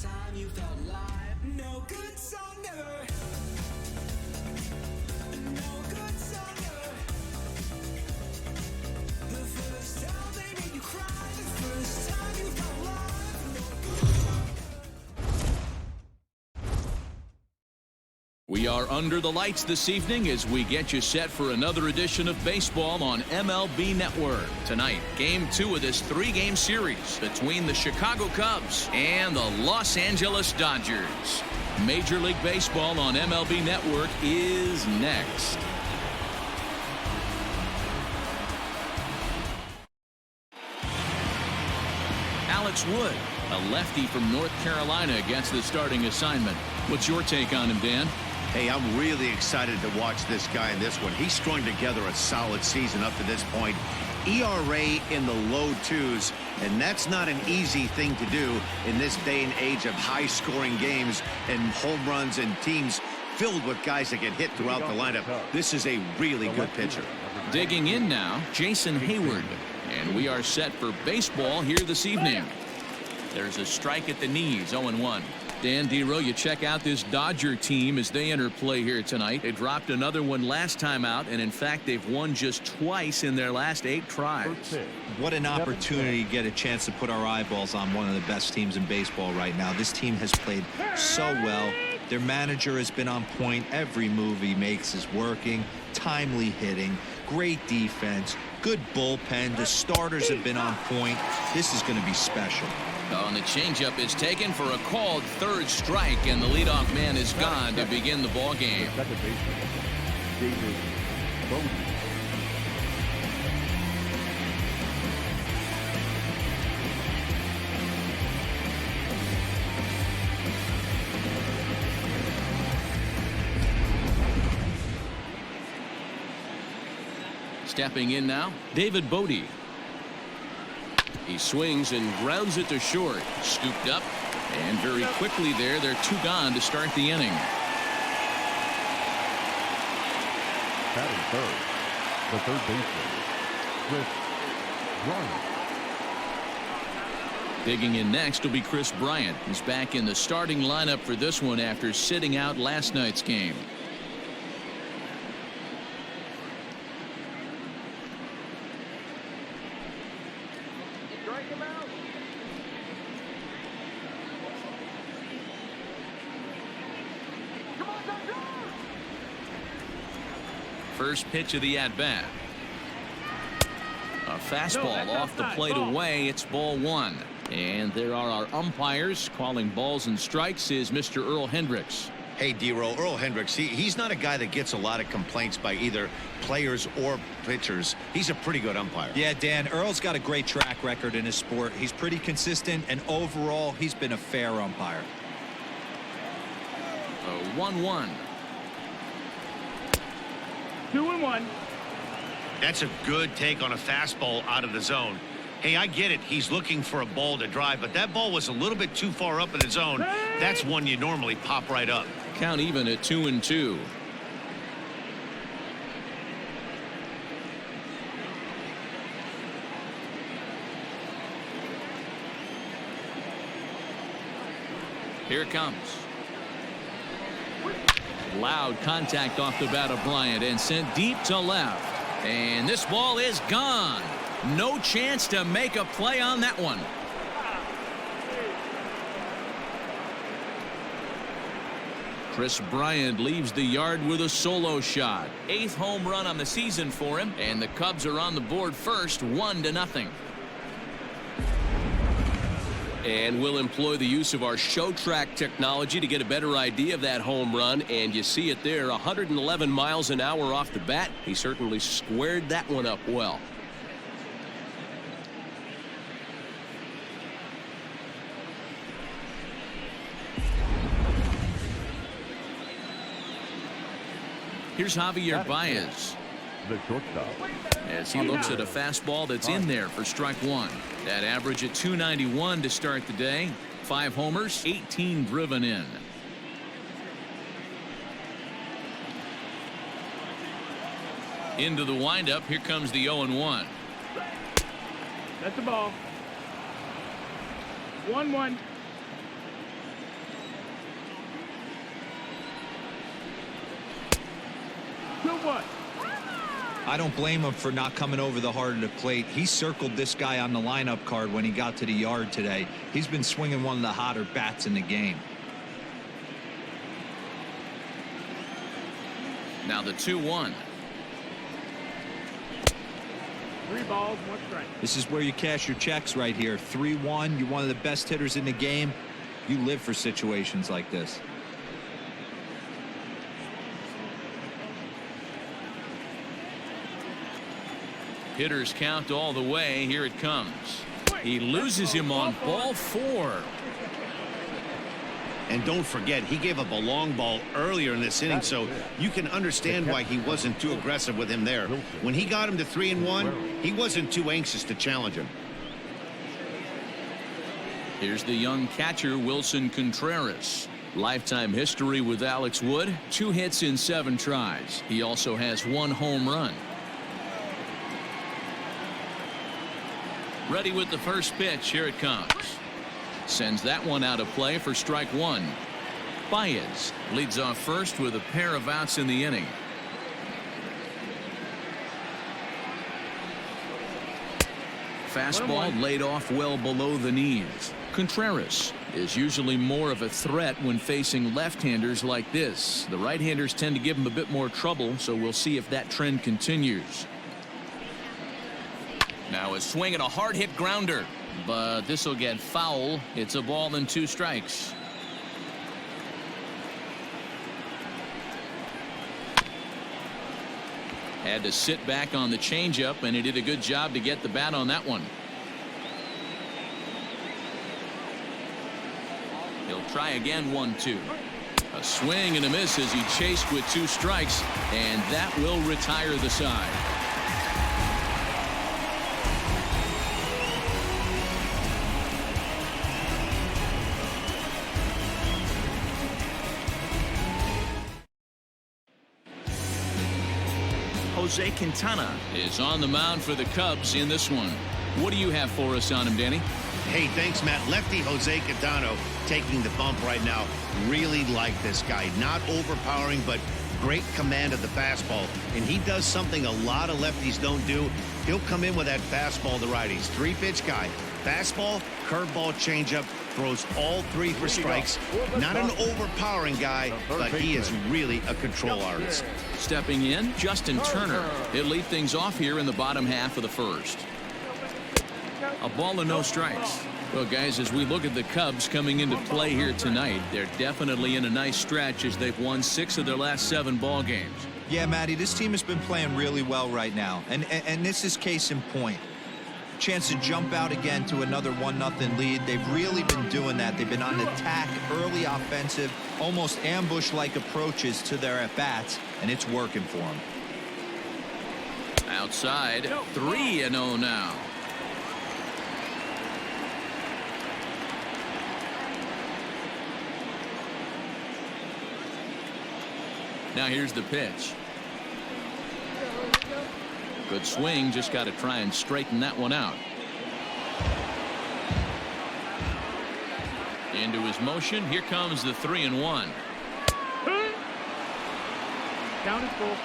time you felt alive. No good song ever. No good song ever. The first time they made you cry. The first time you felt alive. No good song ever. We are under the lights this evening as we get you set for another edition of baseball on MLB Network. Tonight, Game 2 of this 3-game series between the Chicago Cubs and the Los Angeles Dodgers. Major League Baseball on MLB Network is next. Alex Wood, a lefty from North Carolina, gets the starting assignment. What's your take on him, Dan? Hey, I'm really excited to watch this guy in this one. He's strung together a solid season up to this point. ERA in the low 2s, and that's not an easy thing to do in this day and age of high-scoring games and home runs and teams filled with guys that get hit throughout the lineup. This is a really good pitcher. Digging in now, Jason Heyward. And we are set for baseball here this evening. There's a strike at the knees, 0-1. Dan Dero, you check out this Dodger team as they enter play here tonight. They dropped another one last time out, and in fact, they've won just twice in their last 8 tries. What an opportunity to get a chance to put our eyeballs on one of the best teams in baseball right now. This team has played so well. Their manager has been on point. Every move he makes is working. Timely hitting, great defense, good bullpen. The starters have been on point. This is going to be special. And the changeup is taken for a called 3rd strike, and the leadoff man is gone to begin the ball game. Second baseman, David Bodie. Stepping in now, David Bodie. He swings and grounds it to short. Scooped up, and very quickly there, they're 2 gone to start the inning. Batting third, the third baseman, Chris Bryant. Digging in next will be Chris Bryant. He's back in the starting lineup for this one after sitting out last night's game. First pitch of the at-bat. A fastball off the plate away. It's ball 1. And there are our umpires calling balls and strikes is Mr. Earl Hendricks. Hey, Dero, Earl Hendricks, he's not a guy that gets a lot of complaints by either players or pitchers. He's a pretty good umpire. Yeah, Dan, Earl's got a great track record in his sport. He's pretty consistent, and overall, he's been a fair umpire. 1-1. 2-1. That's a good take on a fastball out of the zone. Hey, I get it. He's looking for a ball to drive, but that ball was a little bit too far up in the zone. That's one you normally pop right up. Count even at 2-2. Here it comes. Loud contact off the bat of Bryant and sent deep to left. And this ball is gone. No chance to make a play on that one. Chris Bryant leaves the yard with a solo shot. 8th home run on the season for him, and the Cubs are on the board first, 1-0. And we'll employ the use of our show track technology to get a better idea of that home run. And you see it there, 111 miles an hour off the bat. He certainly squared that one up well. Here's Javier Baez. The shortstop. As he looks at a fastball that's in there for strike 1. That average at 291 to start the day. 5 homers, 18 driven in. Into the windup. Here comes the 0-1. That's the ball. 1-1. 1. I don't blame him for not coming over the heart of the plate. He circled this guy on the lineup card when he got to the yard today. He's been swinging one of the hotter bats in the game. Now the 2-1. 3 balls, 1 strike. This is where you cash your checks right here. 3-1. You're one of the best hitters in the game. You live for situations like this. Hitters count all the way. Here it comes. He loses him on ball 4. And don't forget, he gave up a long ball earlier in this inning, so you can understand why he wasn't too aggressive with him there. When he got him to 3-1, he wasn't too anxious to challenge him. Here's the young catcher, Wilson Contreras. Lifetime history with Alex Wood, 2 hits in 7 tries. He also has 1 home run. Ready with the first pitch. Here it comes. Sends that one out of play for strike 1. Baez leads off first with a pair of outs in the inning. Fastball laid off well below the knees. Contreras is usually more of a threat when facing left-handers like this. The right-handers tend to give him a bit more trouble, so we'll see if that trend continues. Now a swing and a hard hit grounder, but this will get foul. It's a ball and 2 strikes. Had to sit back on the changeup, and he did a good job to get the bat on that one. He'll try again. 1-2. A swing and a miss as he chased with 2 strikes, and that will retire the side. Jose Quintana is on the mound for the Cubs in this one. What do you have for us on him, Danny? Hey, thanks, Matt. Lefty Jose Quintana taking the bump right now. Really like this guy. Not overpowering, but great command of the fastball. And he does something a lot of lefties don't do. He'll come in with that fastball to righties. 3-pitch guy. Fastball, curveball, changeup. Throws all 3 for strikes. Not an overpowering guy, but he is really a control artist. Stepping in, Justin Turner. He'll lead things off here in the bottom half of the first. A ball and no strikes. Well, guys, as we look at the Cubs coming into play here tonight, they're definitely in a nice stretch as they've won 6 of their last 7 ball games. Yeah, Matty, this team has been playing really well right now, and this is case in point. Chance to jump out again to another 1-0 lead. They've really been doing that. They've been on attack, early offensive, almost ambush-like approaches to their at-bats, and it's working for them. Outside, 3-0 now. Now here's the pitch. Good swing, just got to try and straighten that one out. Into his motion. Here comes the 3-1. Count is full.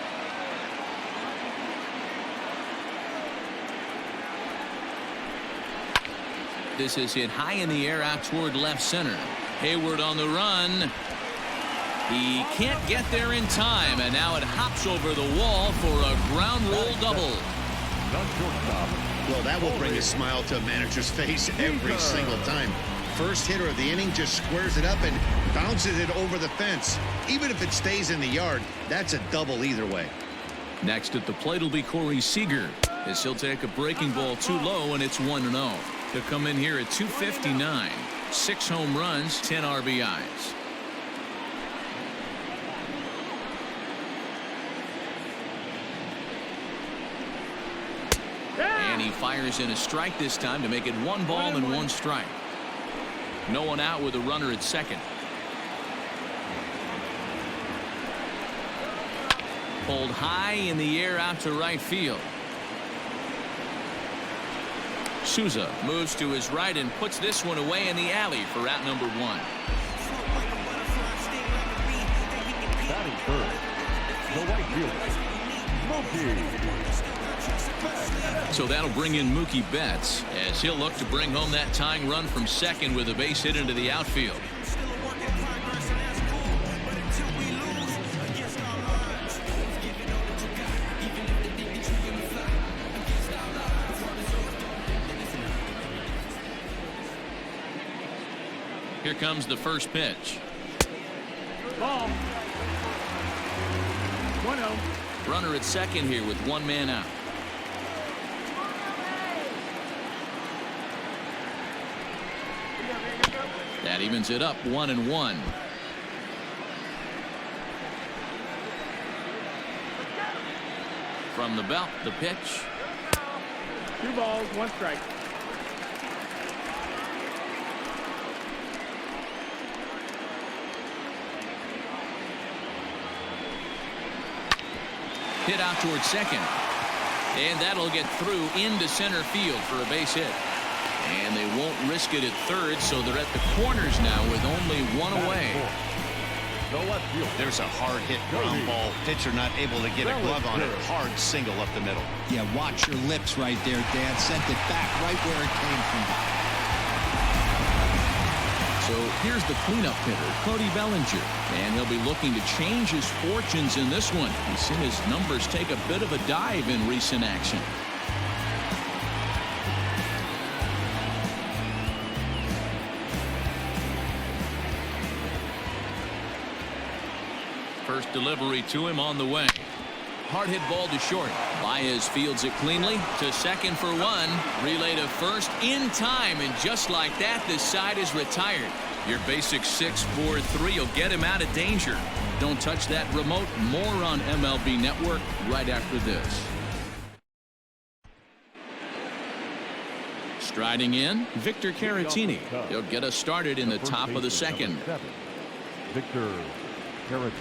This is hit high in the air out toward left center. Heyward on the run. He can't get there in time, and now it hops over the wall for a ground roll double. Well, that will bring a smile to a manager's face every single time. First hitter of the inning just squares it up and bounces it over the fence. Even if it stays in the yard, that's a double either way. Next at the plate will be Corey Seager, as he'll take a breaking ball too low, and it's 1-0. To come in here at 259, 6 home runs, 10 RBIs. And he fires in a strike this time to make it 1 ball and 1 strike. No one out with a runner at second. Pulled high in the air out to right field. Souza moves to his right and puts this one away in the alley for out number 1. Batting third, the right fielder, So that'll bring in Mookie Betts as he'll look to bring home that tying run from second with a base hit into the outfield. Here comes the first pitch. Ball. 1-0. Runner at second here with one man out. That evens it up 1-1. From the belt, the pitch. 2 balls, 1 strike. Hit out towards second. And that'll get through into center field for a base hit. And they won't risk it at third, so they're at the corners now with only one away. There's a hard hit ground ball. Pitcher not able to get a glove on it. Hard single up the middle. Yeah, watch your lips right there, Dan. Sent it back right where it came from. So here's the cleanup hitter, Cody Bellinger, and he'll be looking to change his fortunes in this one. He's seen his numbers take a bit of a dive in recent action. First delivery to him on the way. Hard hit ball to short. Baez fields it cleanly to second for one. Relay to first in time, and just like that, this side is retired. Your basic 6-4-3 will get him out of danger. Don't touch that remote. More on MLB Network right after this. Striding in, Victor Caratini. He'll get us started in the top of the second. Victor Caratini.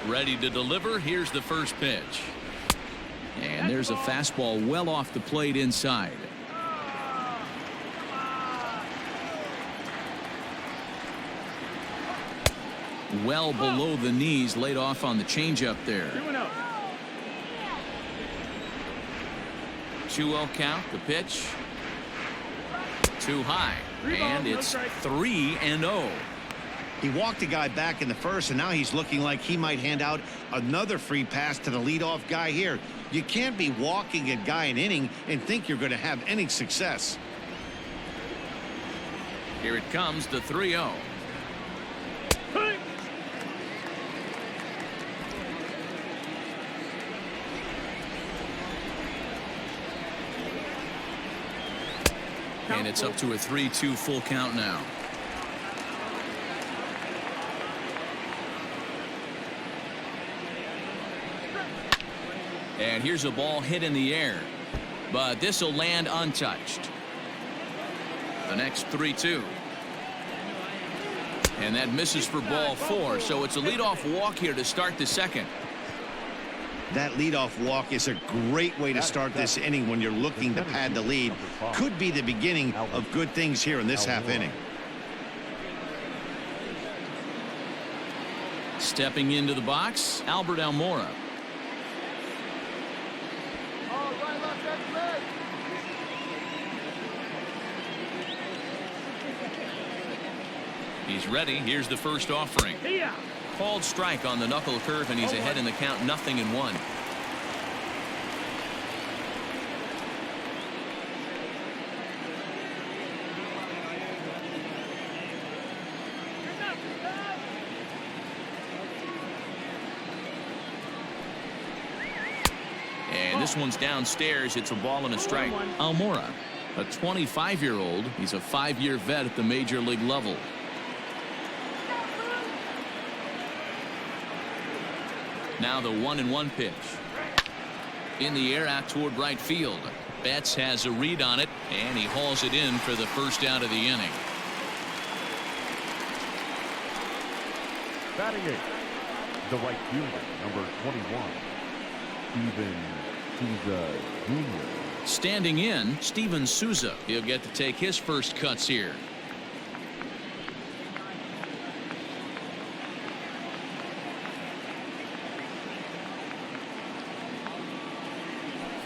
Ready to deliver. Here's the first pitch. And there's a fastball well off the plate inside. Well below the knees, laid off on the changeup there. 2-0. 2-0 count, the pitch. Too high. And it's 3-0. He walked a guy back in the first, and now he's looking like he might hand out another free pass to the leadoff guy here. You can't be walking a guy an inning and think you're going to have any success. Here it comes, the 3-0. And it's up to a 3-2 full count now. And here's a ball hit in the air, but this will land untouched. The next 3-2. And that misses for ball 4, so it's a leadoff walk here to start the second. That leadoff walk is a great way to start this inning when you're looking to pad the lead. Could be the beginning of good things here in this half inning. Stepping into the box, Albert Almora. He's ready. Here's the first offering. Called strike on the knuckle curve, and he's ahead in the count, 0-1. And this one's downstairs. It's a ball and a strike. Almora, a 25-year-old. He's a 5-year vet at the major league level. Now the 1-1 pitch. In the air out toward right field. Betts has a read on it, and he hauls it in for the first out of the inning. Batting eighth, the right fielder, number 21, Steven Souza Jr. Standing in, Steven Souza. He'll get to take his first cuts here.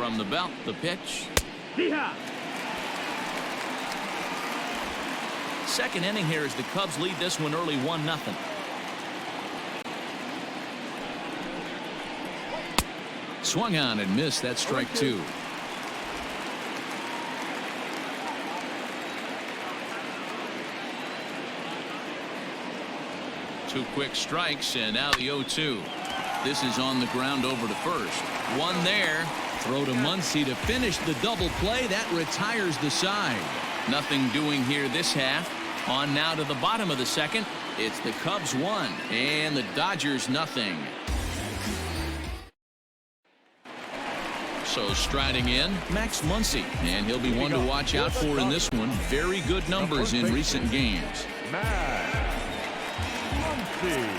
From the belt, the pitch. Hee-haw. Second inning here as the Cubs lead this one early 1-0. Swung on and missed. That strike 2. Two quick strikes and now the 0-2. This is on the ground over to first. One there. Throw to Muncy to finish the double play. That retires the side. Nothing doing here this half. On now to the bottom of the second. It's the Cubs 1 and the Dodgers nothing. So striding in, Max Muncy, and he'll be one to watch out for in this one. Very good numbers in recent games. Max Muncy.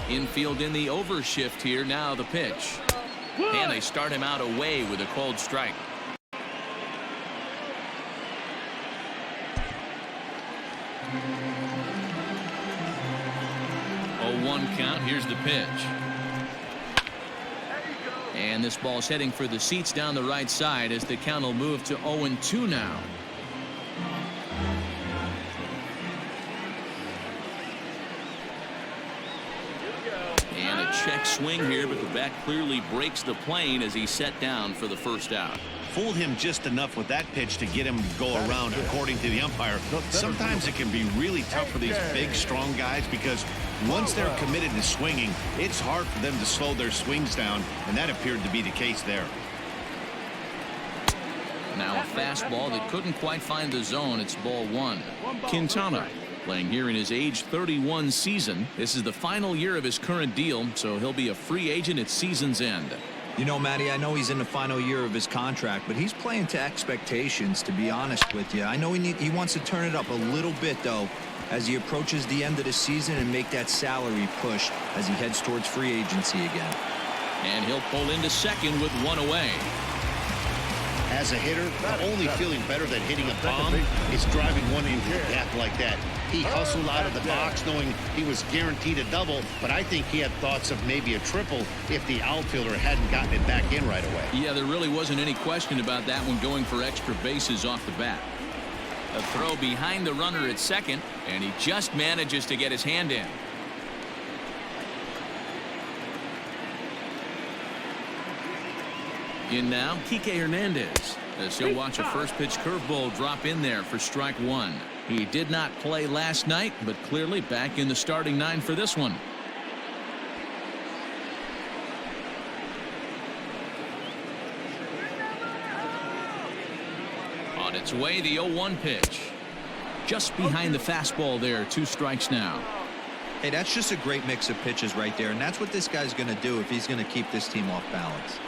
Infield in the overshift here. Now the pitch. And they start him out away with a cold strike. 0-1 count. Here's the pitch. And this ball's heading for the seats down the right side as the count will move to 0-2 now. And a check swing here, but the bat clearly breaks the plane as he's set down for the first out. Fooled him just enough with that pitch to get him to go around, according to the umpire. Sometimes it can be really tough for these big, strong guys because once they're committed to swinging, it's hard for them to slow their swings down, and that appeared to be the case there. Now a fastball that couldn't quite find the zone. It's ball 1. Quintana playing here in his age 31 season. This is the final year of his current deal, so he'll be a free agent at season's end. You know, Matty, I know he's in the final year of his contract, but he's playing to expectations, to be honest with you. I know he wants to turn it up a little bit, though, as he approaches the end of the season and make that salary push as he heads towards free agency again. And he'll pull into second with one away. As a hitter, the only feeling better than hitting a bomb is driving one into the gap like that. He hustled out of the box knowing he was guaranteed a double, but I think he had thoughts of maybe a triple if the outfielder hadn't gotten it back in right away. Yeah, there really wasn't any question about that one, going for extra bases off the bat. A throw behind the runner at second, and he just manages to get his hand in. In now, Kike Hernandez, as he'll watch a first pitch curveball drop in there for strike 1. He did not play last night, but clearly back in the starting 9 for this one. On its way, the 0-1 pitch. Just behind the fastball there. 2 strikes now. Hey, that's just a great mix of pitches right there, and that's what this guy's going to do if he's going to keep this team off balance.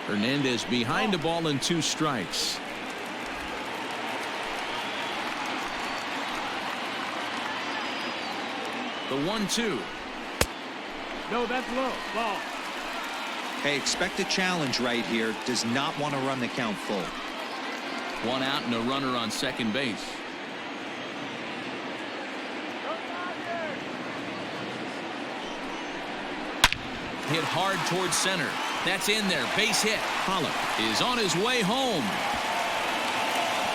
Hernandez behind the ball and 2 strikes. The 1-2. No, that's low. Ball. Hey, expect a challenge right here. Does not want to run the count full. 1 out and a runner on second base. Hit hard towards center. That's in there. Base hit. Pollock is on his way home.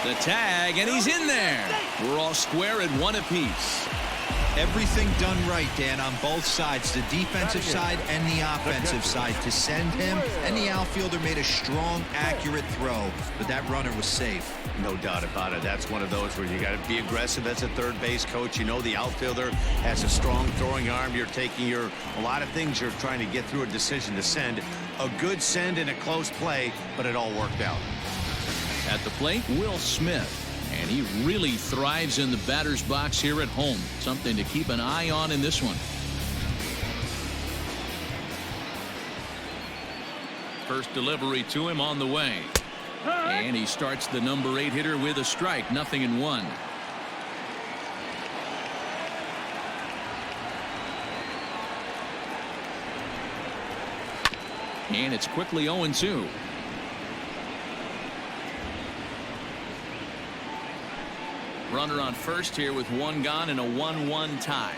The tag, and he's in there. We're all square at 1 apiece. Everything done right, Dan, on both sides, the defensive side and the offensive side, to send him, and the outfielder made a strong, accurate throw, but that runner was safe. No doubt about it. That's one of those where you got to be aggressive as a third base coach. You know the outfielder has a strong throwing arm. You're taking a lot of things you're trying to get through a decision to send. A good send in a close play, but it all worked out. At the plate, Will Smith. And he really thrives in the batter's box here at home. Something to keep an eye on in this one. First delivery to him on the way. And he starts the number 8 hitter with a strike. 0-1. And it's quickly 0-2. Runner on first here with one gone and a 1-1 tie.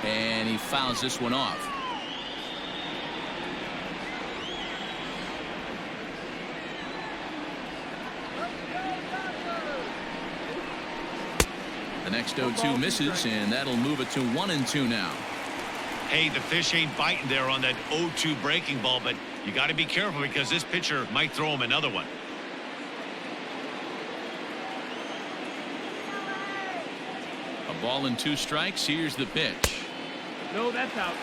And he fouls this one off. The next 0-2 misses, and that'll move it to 1-2 now. Hey, the fish ain't biting there on that 0-2 breaking ball, but you got to be careful because this pitcher might throw him another one. A ball and 2 strikes. Here's the pitch. No, that's out.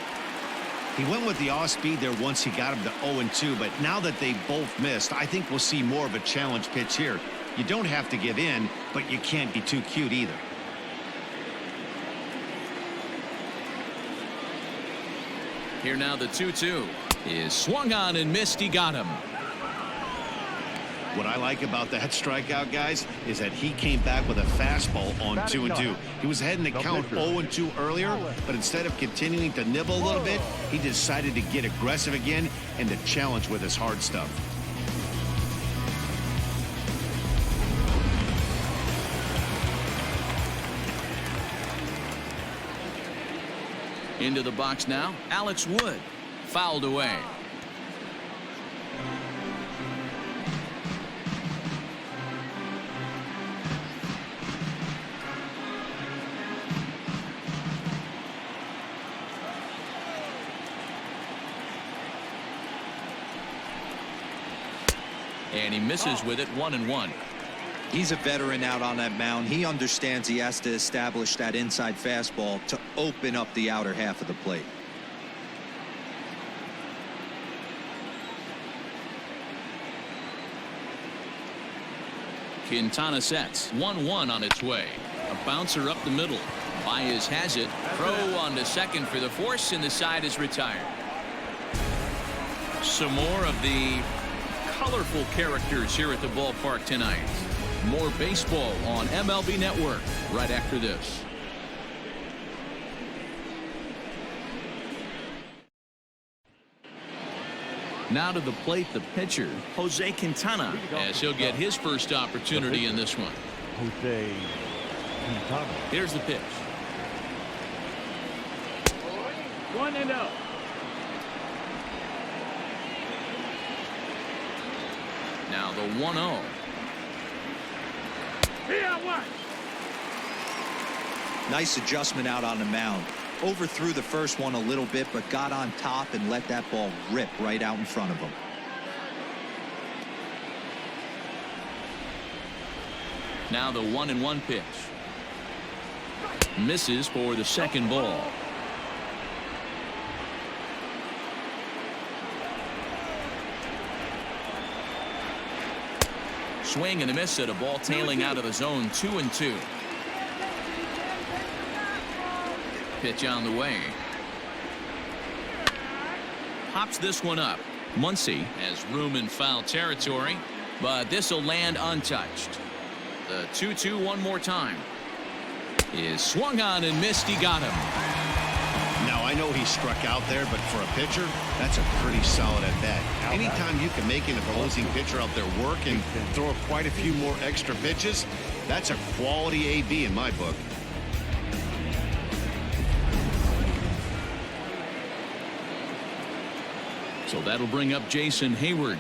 He went with the off speed there once he got him to 0-2, but now that they both missed, I think we'll see more of a challenge pitch here. You don't have to give in, but you can't be too cute either. Here now the 2-2 is swung on and missed. He got him. What I like about that strikeout, guys, is that he came back with a fastball on 2-2. He was heading to count 0-2 earlier, but instead of continuing to nibble a little bit, he decided to get aggressive again and to challenge with his hard stuff. Into the box now, Alex Wood. Fouled away. And he misses with it. 1-1. He's a veteran out on that mound. He understands he has to establish that inside fastball to open up the outer half of the plate. Quintana sets. 1-1 on its way. A bouncer up the middle. Baez has it. Throw on to second for the force, and the side is retired. Some more of the colorful characters here at the ballpark tonight. More baseball on MLB Network right after this. Now to the plate, the pitcher, Jose Quintana, as he'll get his first opportunity in this one. Jose Quintana. Here's the pitch. 1-0. Now the 1-0. Here, what? Nice adjustment out on the mound. Overthrew the first one a little bit, but got on top and let that ball rip right out in front of him. Now the 1-1 pitch. Misses for the second ball. Swing and a miss at a ball tailing out of the zone. 2-2. Pitch on the way. Pops this one up. Muncy has room in foul territory, but this will land untouched. The 2-2 one more time. Is swung on and missed. He got him. Now, I know he struck out there, but for a pitcher, that's a pretty solid at bat. Anytime you can make an opposing pitcher out there work and throw quite a few more extra pitches, that's a quality AB in my book. So that'll bring up Jason Heyward.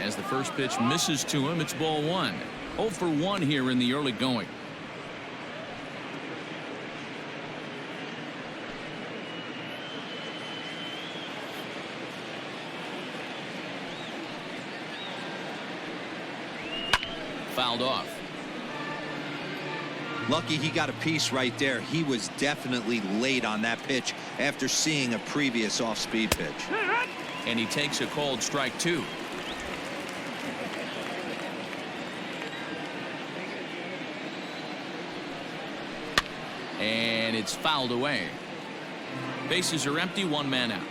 As the first pitch misses to him, it's ball 1. 0 for 1 here in the early going. Fouled off. Lucky he got a piece right there. He was definitely late on that pitch after seeing a previous off-speed pitch. And he takes a called strike 2. And it's fouled away. Bases are empty. 1 man out.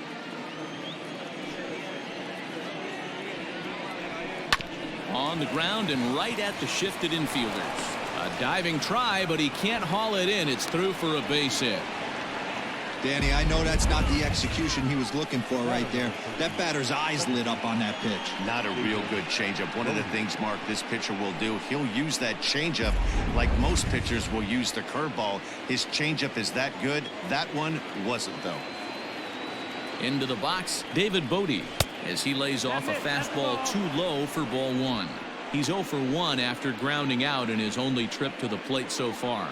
On the ground and right at the shifted infielders. A diving try, but he can't haul it in. It's through for a base hit. Danny, I know that's not the execution he was looking for right there. That batter's eyes lit up on that pitch. Not a real good changeup. One of the things, Mark, this pitcher will do, he'll use that changeup like most pitchers will use the curveball. His changeup is that good. That one wasn't, though. Into the box, David Bodie, as he lays off a fastball too low for ball one. He's 0 for 1 after grounding out in his only trip to the plate so far.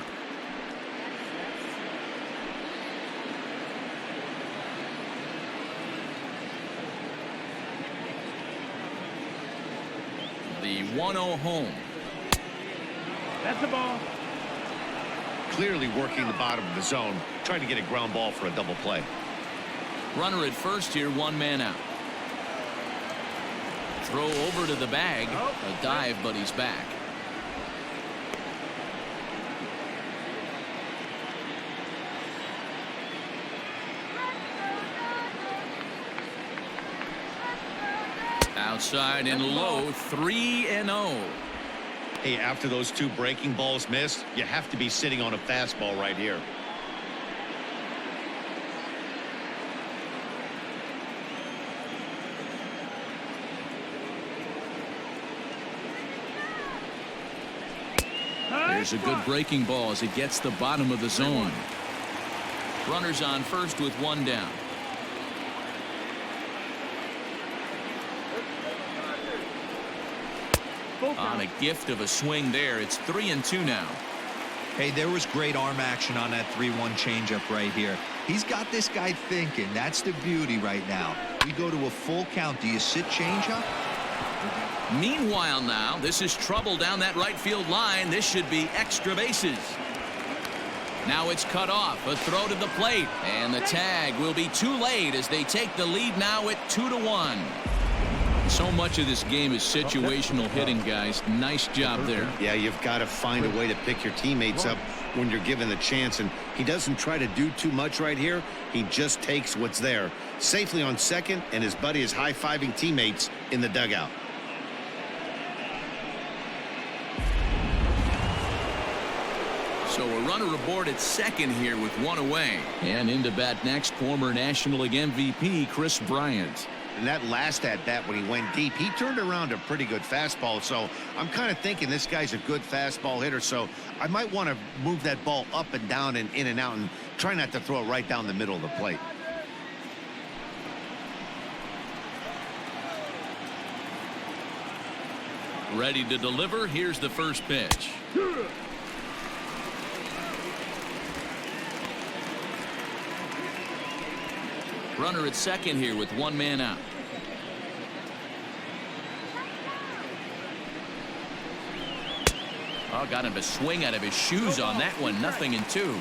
The 1-0 home. That's the ball. Clearly working the bottom of the zone, trying to get a ground ball for a double play. Runner at first here, 1 man out. Throw over to the bag. A dive, but he's back. Outside and low, 3-0. Hey, after those 2 breaking balls missed, you have to be sitting on a fastball right here. There's a good breaking ball as it gets the bottom of the zone. Runners on first with 1 down. On a gift of a swing there, it's 3-2 now. Hey, there was great arm action on that 3-1 changeup right here. He's got this guy thinking. That's the beauty right now. We go to a full count. Do you sit changeup? Meanwhile now, this is trouble down that right field line. This should be extra bases. Now it's cut off. A throw to the plate. And the tag will be too late as they take the lead now at 2-1. So much of this game is situational hitting, guys. Nice job there. Yeah, you've got to find a way to pick your teammates up when you're given the chance, and he doesn't try to do too much right here. He just takes what's there. Safely on second, and his buddy is high-fiving teammates in the dugout. So a runner aboard at second here with 1 away. And into bat next, former National League MVP Chris Bryant. And that last at-bat when he went deep, he turned around a pretty good fastball. So I'm kind of thinking this guy's a good fastball hitter. So I might want to move that ball up and down and in and out and try not to throw it right down the middle of the plate. Ready to deliver. Here's the first pitch. Runner at second here with 1 man out. Oh, got him a swing out of his shoes on that one. 0-2.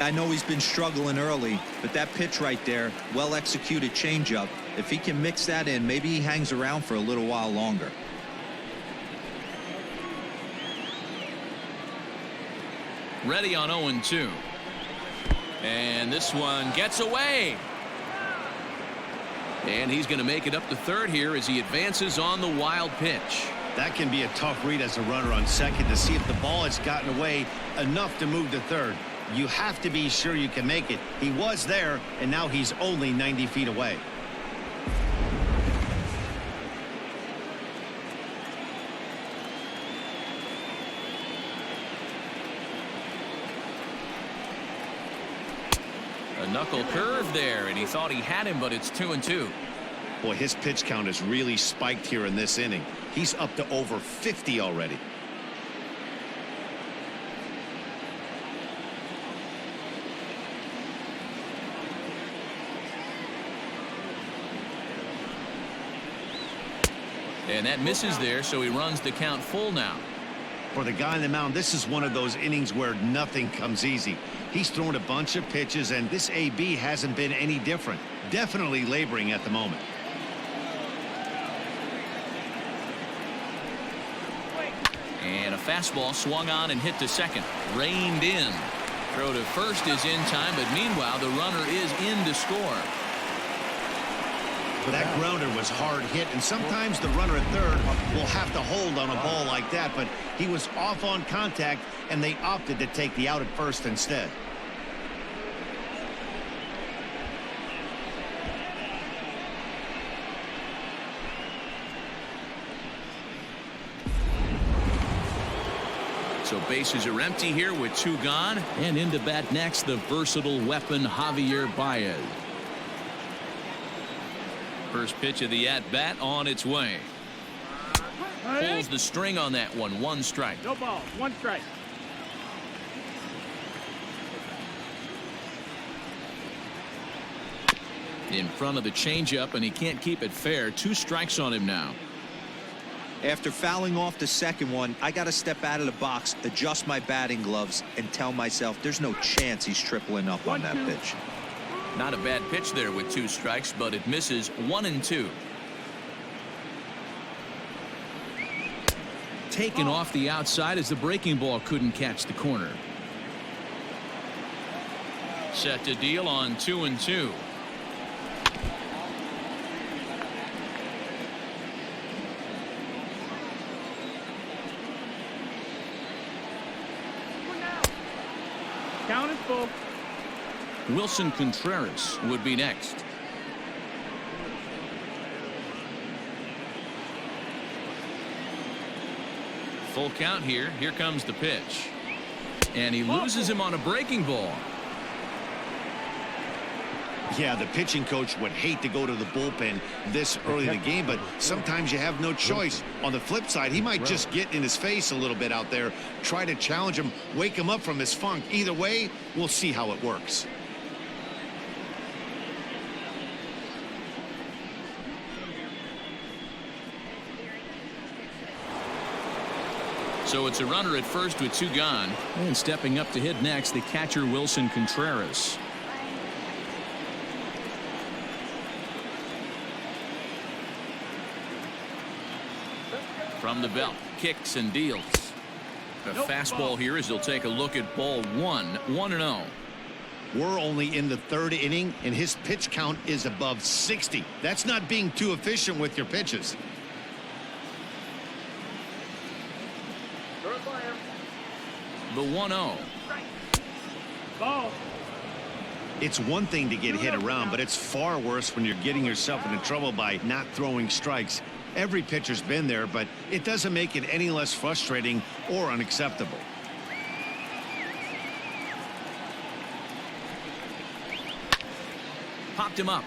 I know he's been struggling early, but that pitch right there, well executed changeup. If he can mix that in, maybe he hangs around for a little while longer. Ready on 0-2. And this one gets away. And he's going to make it up to third here as he advances on the wild pitch. That can be a tough read as a runner on second to see if the ball has gotten away enough to move to third. You have to be sure you can make it. He was there, and now he's only 90 feet away. A knuckle curve there, and he thought he had him, but it's 2-2. Boy, his pitch count has really spiked here in this inning. He's up to over 50 already. And that misses there, so he runs the count full now. For the guy on the mound, this is one of those innings where nothing comes easy. He's thrown a bunch of pitches, and this AB hasn't been any different. Definitely laboring at the moment. And a fastball swung on and hit to second. Reined in. Throw to first is in time, but meanwhile the runner is in to score. That grounder was hard hit, and sometimes the runner at third will have to hold on a ball like that, but he was off on contact, and they opted to take the out at first instead. So bases are empty here with 2 gone. And into bat next, the versatile weapon Javier Baez. First pitch of the at-bat on its way. Pulls the string on that one. 1 strike. No ball. 1 strike. In front of the changeup, and he can't keep it fair. 2 strikes on him now. After fouling off the second one, I got to step out of the box, adjust my batting gloves, and tell myself there's no chance he's tripling up on that pitch. Not a bad pitch there with 2 strikes, but it misses 1-2. Taken off the outside as the breaking ball couldn't catch the corner. Set to deal on 2-2. Count is full. Wilson Contreras would be next. Full count here. Here comes the pitch. And he loses him on a breaking ball. Yeah, the pitching coach would hate to go to the bullpen this early in the game, but sometimes you have no choice. On the flip side, he might just get in his face a little bit out there, try to challenge him, wake him up from his funk. Either way, we'll see how it works. So it's a runner at first with 2 gone. And stepping up to hit next, the catcher Wilson Contreras. From the belt, kicks and deals. A fastball here as he'll take a look at ball 1. 1-0. We're only in the 3rd inning, and his pitch count is above 60. That's not being too efficient with your pitches. The 1-0. Ball. It's one thing to get hit around, but it's far worse when you're getting yourself into trouble by not throwing strikes. Every pitcher's been there, but it doesn't make it any less frustrating or unacceptable. Popped him up.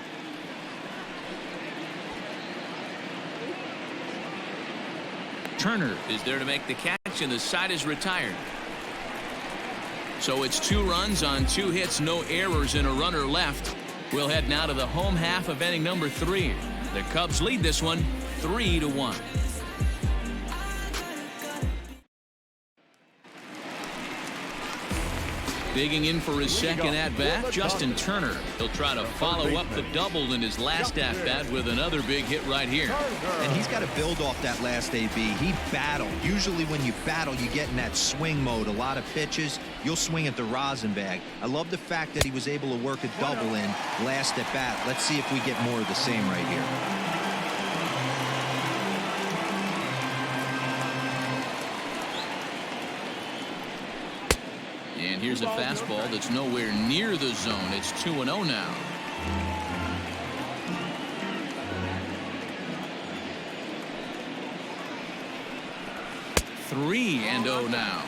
Turner is there to make the catch, and the side is retired. So it's 2 runs on 2 hits, no errors, and a runner left. We'll head now to the home half of inning number 3. The Cubs lead this one 3-1. Digging in for his second at-bat, Justin Turner. He'll try to follow up the double in his last at-bat with another big hit right here. And he's got to build off that last AB. He battled. Usually when you battle, you get in that swing mode. A lot of pitches, you'll swing at the rosin bag. I love the fact that he was able to work a double in last at-bat. Let's see if we get more of the same right here. And here's a fastball that's nowhere near the zone. It's 2-0 now. Three and 0 now.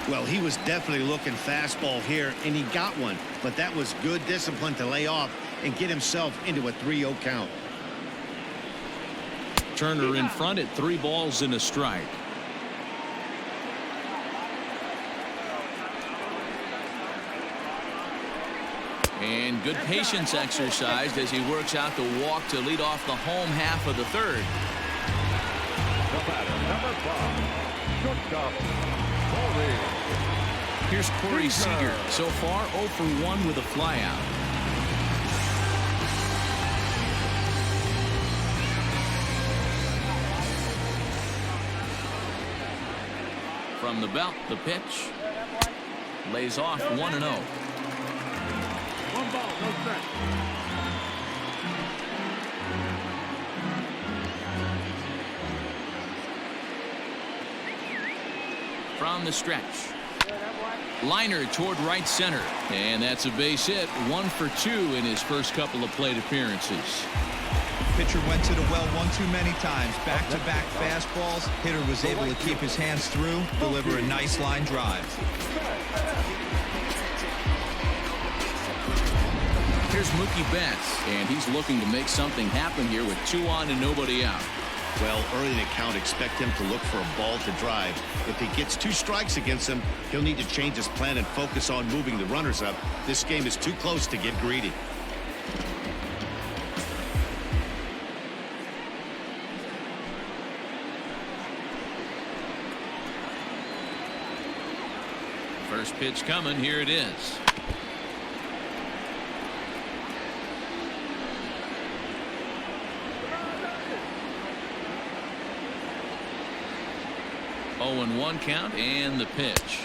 Well, he was definitely looking fastball here, and he got one. But that was good discipline to lay off and get himself into a 3-0 count. Turner in front at 3 balls and a strike. And good patience exercised as he works out the walk to lead off the home half of the 3rd. The batter, number 5, shortstop, Corey. Here's Corey Seager. So far 0 for 1 with a flyout. From the belt, the pitch. Lays off 1-0. 1 ball, no strike. From the stretch. Liner toward right center. And that's a base hit. 1 for 2 in his first couple of plate appearances. Pitcher went to the well one too many times. Back-to-back fastballs. Hitter was able to keep his hands through, deliver a nice line drive. Here's Mookie Betts, and he's looking to make something happen here with 2 on and nobody out. Well, early in the count, expect him to look for a ball to drive. If he gets 2 strikes against him, he'll need to change his plan and focus on moving the runners up. This game is too close to get greedy. First pitch coming. Here it is. Oh, and 1 count, and the pitch.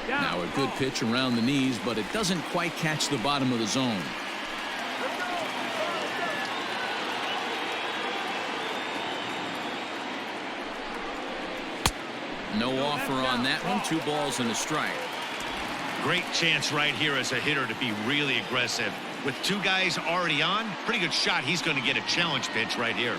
Now a good pitch around the knees, but it doesn't quite catch the bottom of the zone. No offer on that one. 2 balls and a strike. Great chance right here as a hitter to be really aggressive. With 2 guys already on, pretty good shot. He's going to get a challenge pitch right here.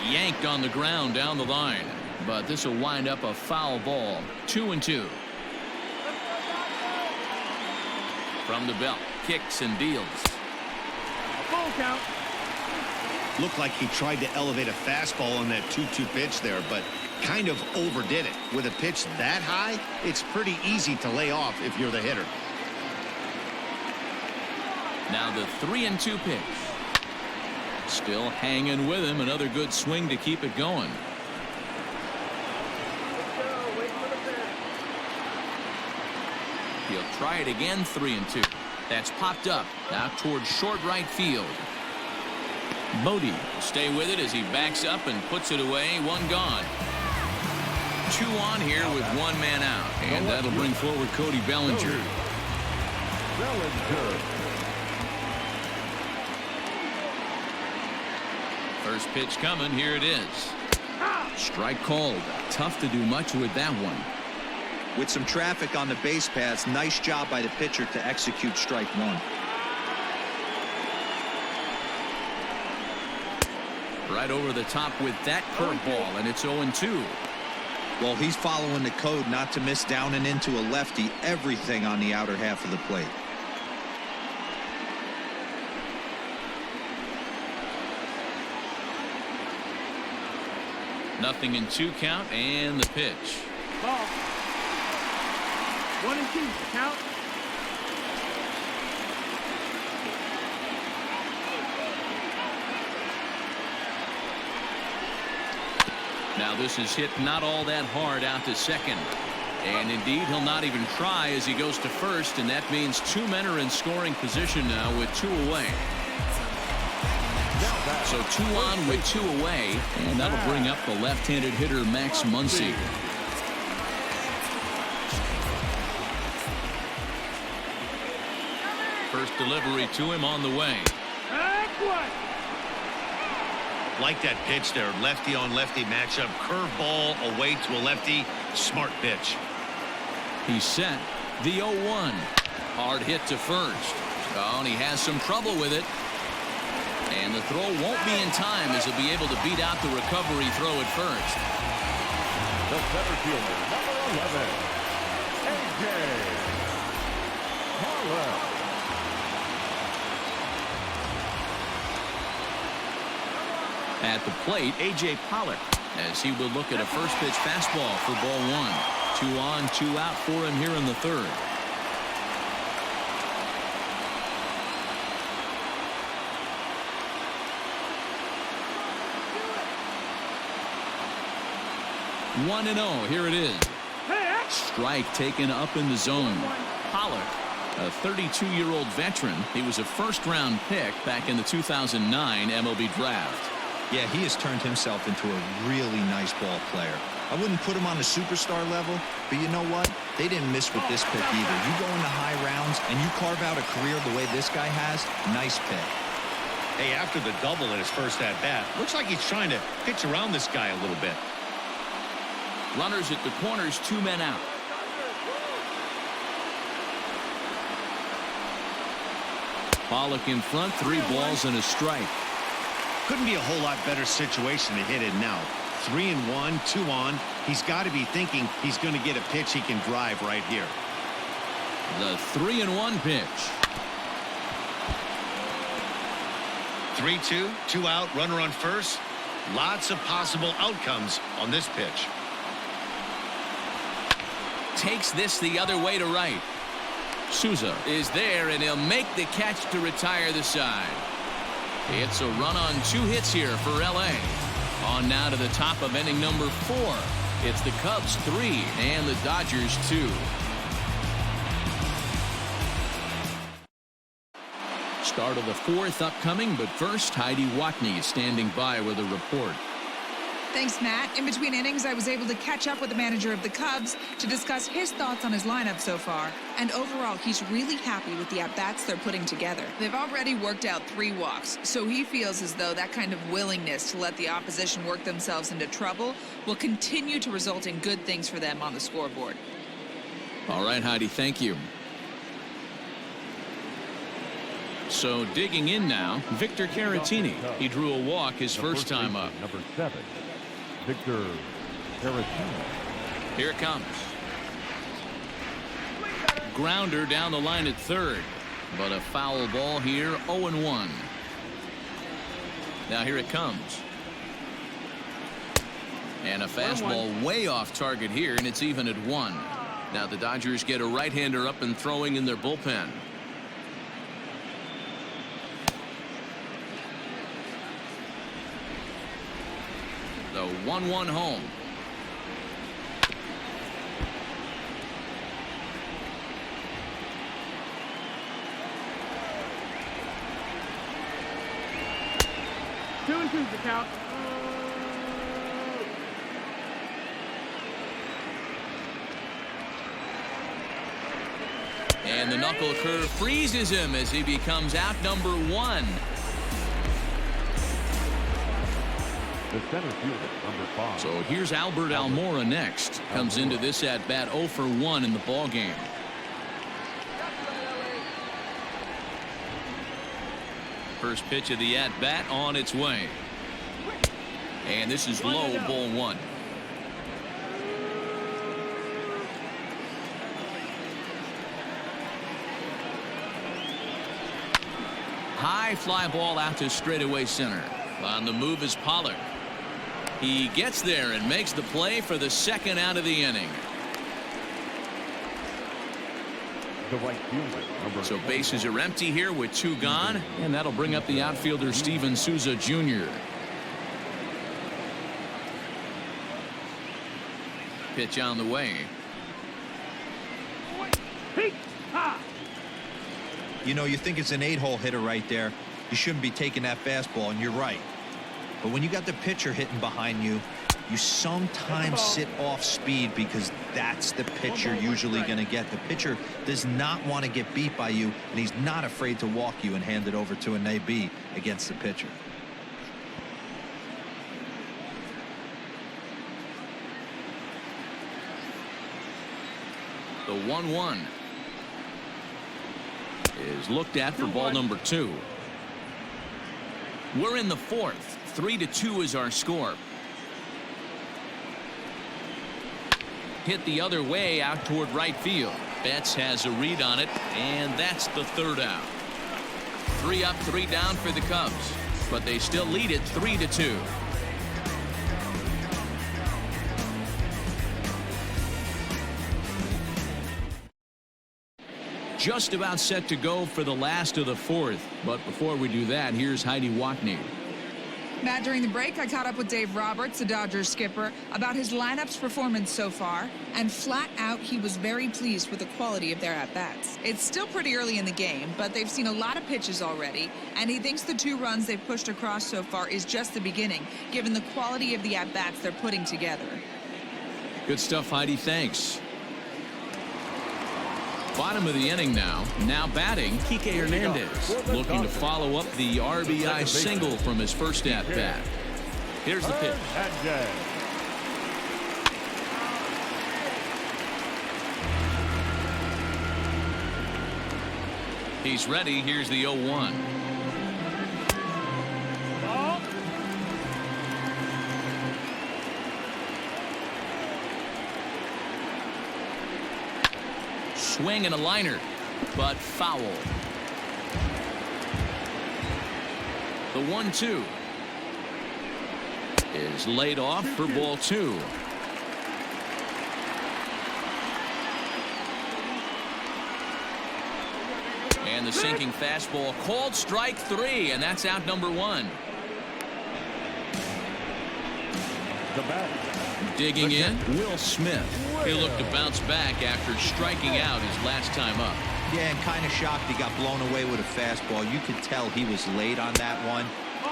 Yanked on the ground down the line, but this will wind up a foul ball. 2-2. From the belt, kicks and deals. Full count. Looked like he tried to elevate a fastball on that 2-2 pitch there, but kind of overdid it. With a pitch that high, it's pretty easy to lay off if you're the hitter. Now the 3-2 pitch. Still hanging with him. Another good swing to keep it going. He'll try it again. 3-2. That's popped up out towards short right field. Bodie will stay with it as he backs up and puts it away. 1 gone. 2 on here with 1 man out, and that'll bring forward Cody Bellinger. First pitch coming. Here it is. Strike called. Tough to do much with that one. With some traffic on the base paths, nice job by the pitcher to execute strike 1. Right over the top with that curveball, and it's 0-2. Well, he's following the code not to miss down and into a lefty. Everything on the outer half of the plate. Nothing in 2 count, and the pitch. Ball. 1-2. Count. Now this is hit not all that hard out to second. And indeed, he'll not even try as he goes to first, and that means 2 men are in scoring position now with 2 away. So 2 on with 2 away, and that'll bring up the left-handed hitter Max Muncy. First delivery to him on the way. Like that pitch there, lefty on lefty matchup, curveball away to a lefty. Smart pitch. He's set. The 0-1. Hard hit to first. Oh, and he has some trouble with it. And the throw won't be in time as he'll be able to beat out the recovery throw at first. The center fielder, number 11, A.J. Pollock. At the plate, A.J. Pollock, as he will look at a first pitch fastball for ball 1. 2 on, 2 out for him here in the 3rd. One and 0. Here it is. Strike taken up in the zone. Pollock, a 32-year-old veteran. He was a first-round pick back in the 2009 MLB draft. Yeah, he has turned himself into a really nice ball player. I wouldn't put him on the superstar level, but you know what? They didn't miss with this pick either. You go into high rounds and you carve out a career the way this guy has. Nice pick. Hey, after the double in his first at-bat, looks like he's trying to pitch around this guy a little bit. Runners at the corners, 2 men out. Pollock in front, 3 balls and a strike. Couldn't be a whole lot better situation to hit it now. 3-1, 2 on. He's got to be thinking he's going to get a pitch he can drive right here. The 3-1 pitch. 3-2, 2 out, runner on first. Lots of possible outcomes on this pitch. Takes this the other way to right. Souza is there, and he'll make the catch to retire the side. It's a run on 2 hits here for LA. On now to the top of inning number 4. It's the Cubs 3 and the Dodgers 2. Start of the 4th upcoming, but first Heidi Watney is standing by with a report. Thanks, Matt. In between innings, I was able to catch up with the manager of the Cubs to discuss his thoughts on his lineup so far. And overall, he's really happy with the at-bats they're putting together. They've already worked out 3 walks, so he feels as though that kind of willingness to let the opposition work themselves into trouble will continue to result in good things for them on the scoreboard. All right, Heidi, thank you. So digging in now, Victor Caratini. He drew a walk his first time up. Number 7, Victor Caratini. Here it comes. Grounder down the line at third, but a foul ball here, 0-1. Now here it comes. And a fastball way off target here, and it's even at 1. Now the Dodgers get a right-hander up and throwing in their bullpen. The 1-1 home. Two and two's the count. And the knuckle curve freezes him as he becomes out number 1. The center fielder, number 5. So here's Albert Almora next. Comes into this at bat 0 for 1 in the ball game. First pitch of the at bat on its way. And this is low, ball 1. High fly ball out to straightaway center. On the move is Pollock. He gets there and makes the play for the 2nd out of the inning. The right fielder, number So bases are empty here with 2 gone, and that'll bring up the outfielder Steven Souza Jr. Pitch on the way. You know, you think it's an 8-hole hitter right there. You shouldn't be taking that fastball, and you're right. But when you got the pitcher hitting behind you, you sometimes sit off speed because that's the pitch you're usually going to get. The pitcher does not want to get beat by you, and he's not afraid to walk you and hand it over to an AB against the pitcher. The 1-1 is looked at for ball number 2. We're in the 4th. 3-2 is our score. Hit the other way out toward right field. Betts has a read on it, and that's the 3rd out. 3 up, 3 down for the Cubs, but they still lead it 3-2. Just about set to go for the last of the 4th, but before we do that, here's Heidi Watney. Matt, during the break, I caught up with Dave Roberts, the Dodgers skipper, about his lineup's performance so far, and flat out, he was very pleased with the quality of their at-bats. It's still pretty early in the game, but they've seen a lot of pitches already, and he thinks the 2 runs they've pushed across so far is just the beginning, given the quality of the at-bats they're putting together. Good stuff, Heidi. Thanks. Bottom of the inning now. Now batting, Kike Hernandez, looking to follow up the RBI single from his first at-bat. Here's the pitch. He's ready. Here's the 0-1. Ball. Swing and a liner, but foul. The 1-2 is laid off for ball 2. And the sinking fastball called strike 3, and that's out number 1. The bat. Digging in, Will Smith. He'll look to bounce back after striking out his last time up. Yeah, and kind of shocked he got blown away with a fastball. You could tell he was late on that one,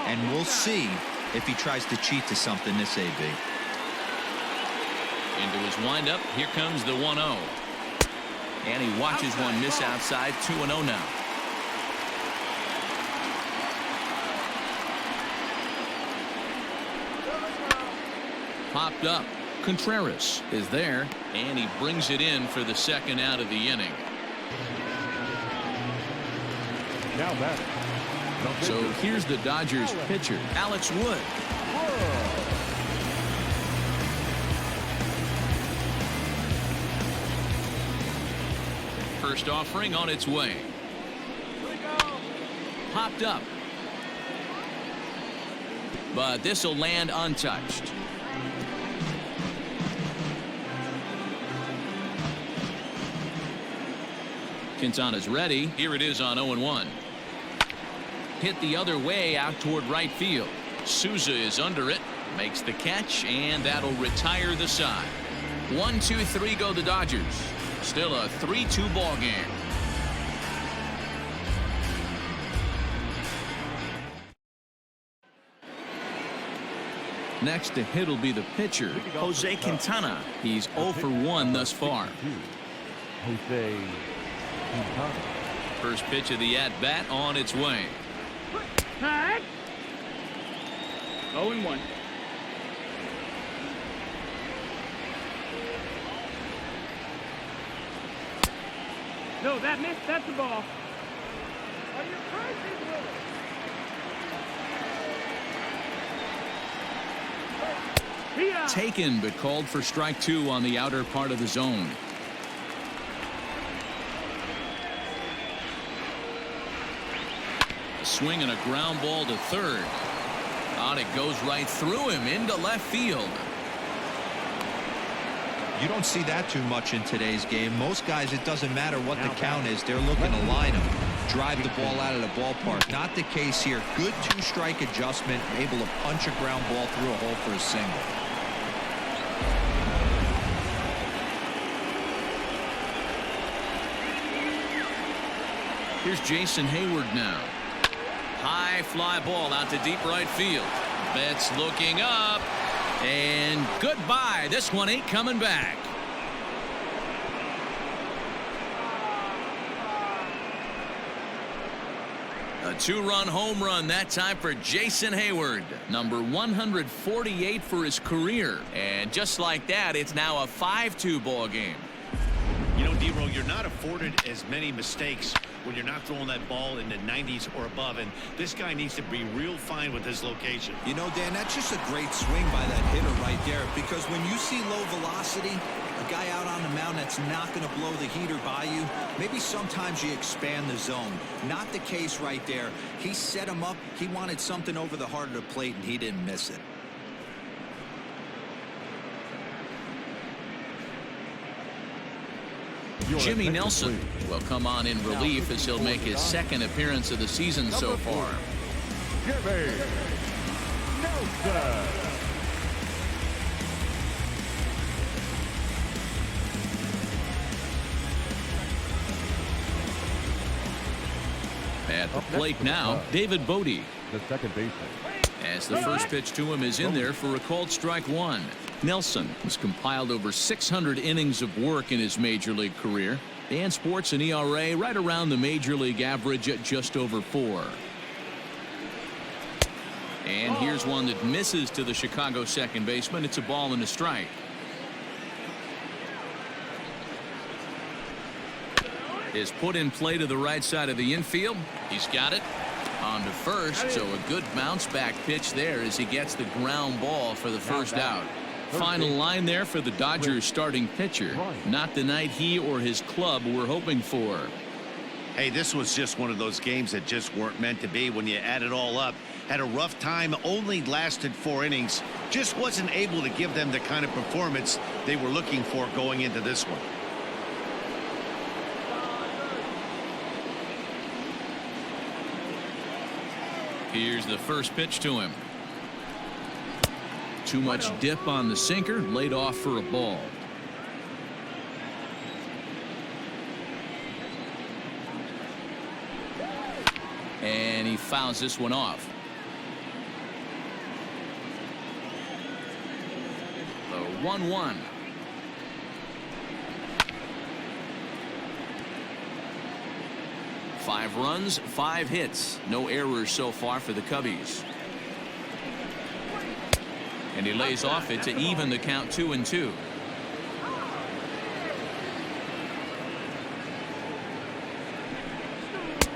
and we'll see if he tries to cheat to something this AB. Into his windup, here comes the 1-0. And he watches one miss outside. 2-0 now. Popped up. Contreras is there, and he brings it in for the second out of the inning. Now batting. So here's the Dodgers pitcher, Alex Wood. First offering on its way. Popped up. But this will land untouched. Quintana's ready. Here it is on 0-1. Hit the other way out toward right field. Souza is under it, makes the catch, and that'll retire the side. 1-2-3 go the Dodgers. Still a 3-2 ball game. Next to hit will be the pitcher, Jose Quintana. He's 0 for 1 thus far. Jose Quintana. First pitch of the at-bat on its way. Tag. 0-1. No, that missed. That's the ball. Are you crazy, Willis? Taken, but called for strike 2 on the outer part of the zone. A swing and a ground ball to third. On it goes right through him into left field. You don't see that too much in today's game. Most guys, it doesn't matter what the count is. They're looking to line him, drive the ball out of the ballpark. Not the case here. Good two-strike adjustment, able to punch a ground ball through a hole for a single. Here's Jason Heyward now. High fly ball out to deep right field. Betts looking up. And goodbye. This one ain't coming back. A 2-run home run that time for Jason Heyward. Number 148 for his career. And just like that, it's now a 5-2 ball game. You know, D-Roll, you're not afforded as many mistakes when you're not throwing that ball in the 90s or above, and this guy needs to be real fine with his location. You know, Dan, that's just a great swing by that hitter right there, because when you see low velocity, a guy out on the mound that's not going to blow the heater by you, maybe sometimes you expand the zone. Not the case right there. He set him up. He wanted something over the heart of the plate, and he didn't miss it. Jimmy Nelson will come on in relief as he'll make his second appearance of the season so far. Jimmy Nelson. At the plate now, David Bodie. The second baseman. As the first pitch to him is in there for a called strike 1. Nelson has compiled over 600 innings of work in his major league career and sports an ERA right around the major league average at just over 4. And here's one that misses to the Chicago second baseman. It's a ball and a strike. is put in play to the right side of the infield. He's got it on to first, so a good bounce back pitch there as he gets the ground ball for the first out. Final line there for the Dodgers starting pitcher. Not the night he or his club were hoping for. Hey, this was just one of those games that just weren't meant to be when you add it all up. Had a rough time, only lasted 4 innings. Just wasn't able to give them the kind of performance they were looking for going into this one. Here's the first pitch to him. Too much dip on the sinker, laid off for a ball. And he fouls this one off. The 1-1. Five runs, 5 hits. No errors so far for the Cubbies. And he lays off it to even the count 2-2.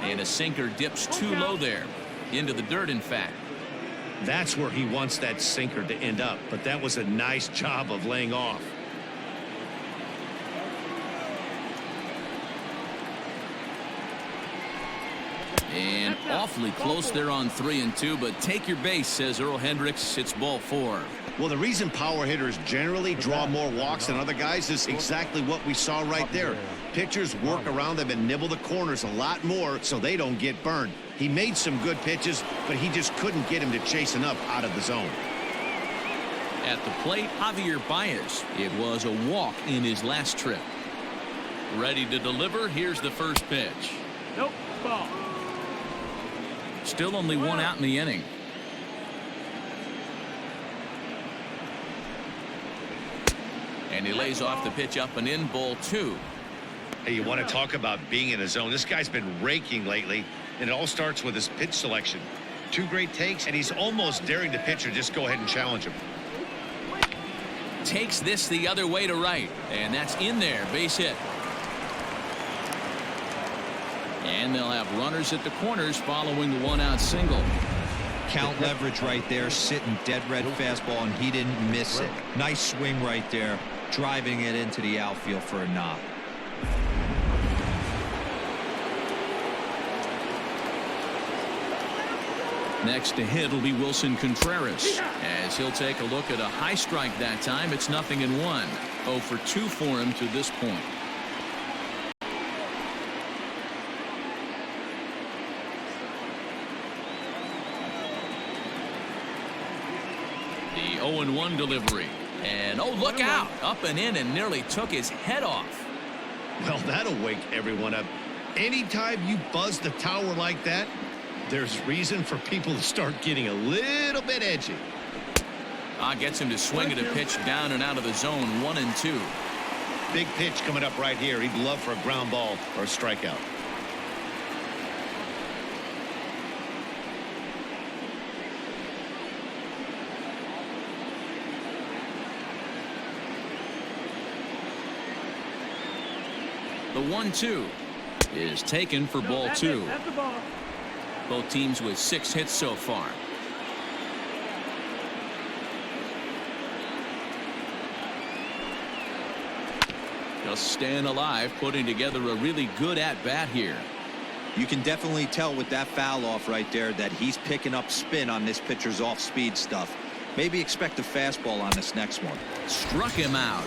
And a sinker dips too low there. Into the dirt, in fact. That's where he wants that sinker to end up, but that was a nice job of laying off. And awfully close there on 3-2, but take your base, says Earl Hendricks. It's ball 4. Well, the reason power hitters generally draw more walks than other guys is exactly what we saw right there. Pitchers work around them and nibble the corners a lot more so they don't get burned. He made some good pitches, but he just couldn't get him to chase enough out of the zone. At the plate, Javier Baez. It was a walk in his last trip. Ready to deliver. Here's the first pitch. Nope, ball. Still only 1 out in the inning. And he lays off the pitch up and in, ball 2. Hey, you want to talk about being in a zone? This guy's been raking lately, and it all starts with his pitch selection. 2 great takes, and he's almost daring the pitcher just go ahead and challenge him. Takes this the other way to right, and that's in there. Base hit. And they'll have runners at the corners following the 1-out single. Count leverage right there, sitting dead red fastball, and he didn't miss it. Nice swing right there, driving it into the outfield for a knock. Next to hit will be Wilson Contreras, as he'll take a look at a high strike that time. It's 0-1. 0 for 2 for him to this point. The 0-1 delivery. And oh, look out. Up and in and nearly took his head off. Well, that'll wake everyone up. Anytime you buzz the tower like that, there's reason for people to start getting a little bit edgy. Gets him to swing at a pitch down and out of the zone. 1-2. Big pitch coming up right here. He'd love for a ground ball or a strikeout. The 1-2 is taken for ball 2. That's the ball. Both teams with 6 hits so far. Just staying alive, putting together a really good at-bat here. You can definitely tell with that foul off right there that he's picking up spin on this pitcher's off-speed stuff. Maybe expect a fastball on this next one. Struck him out.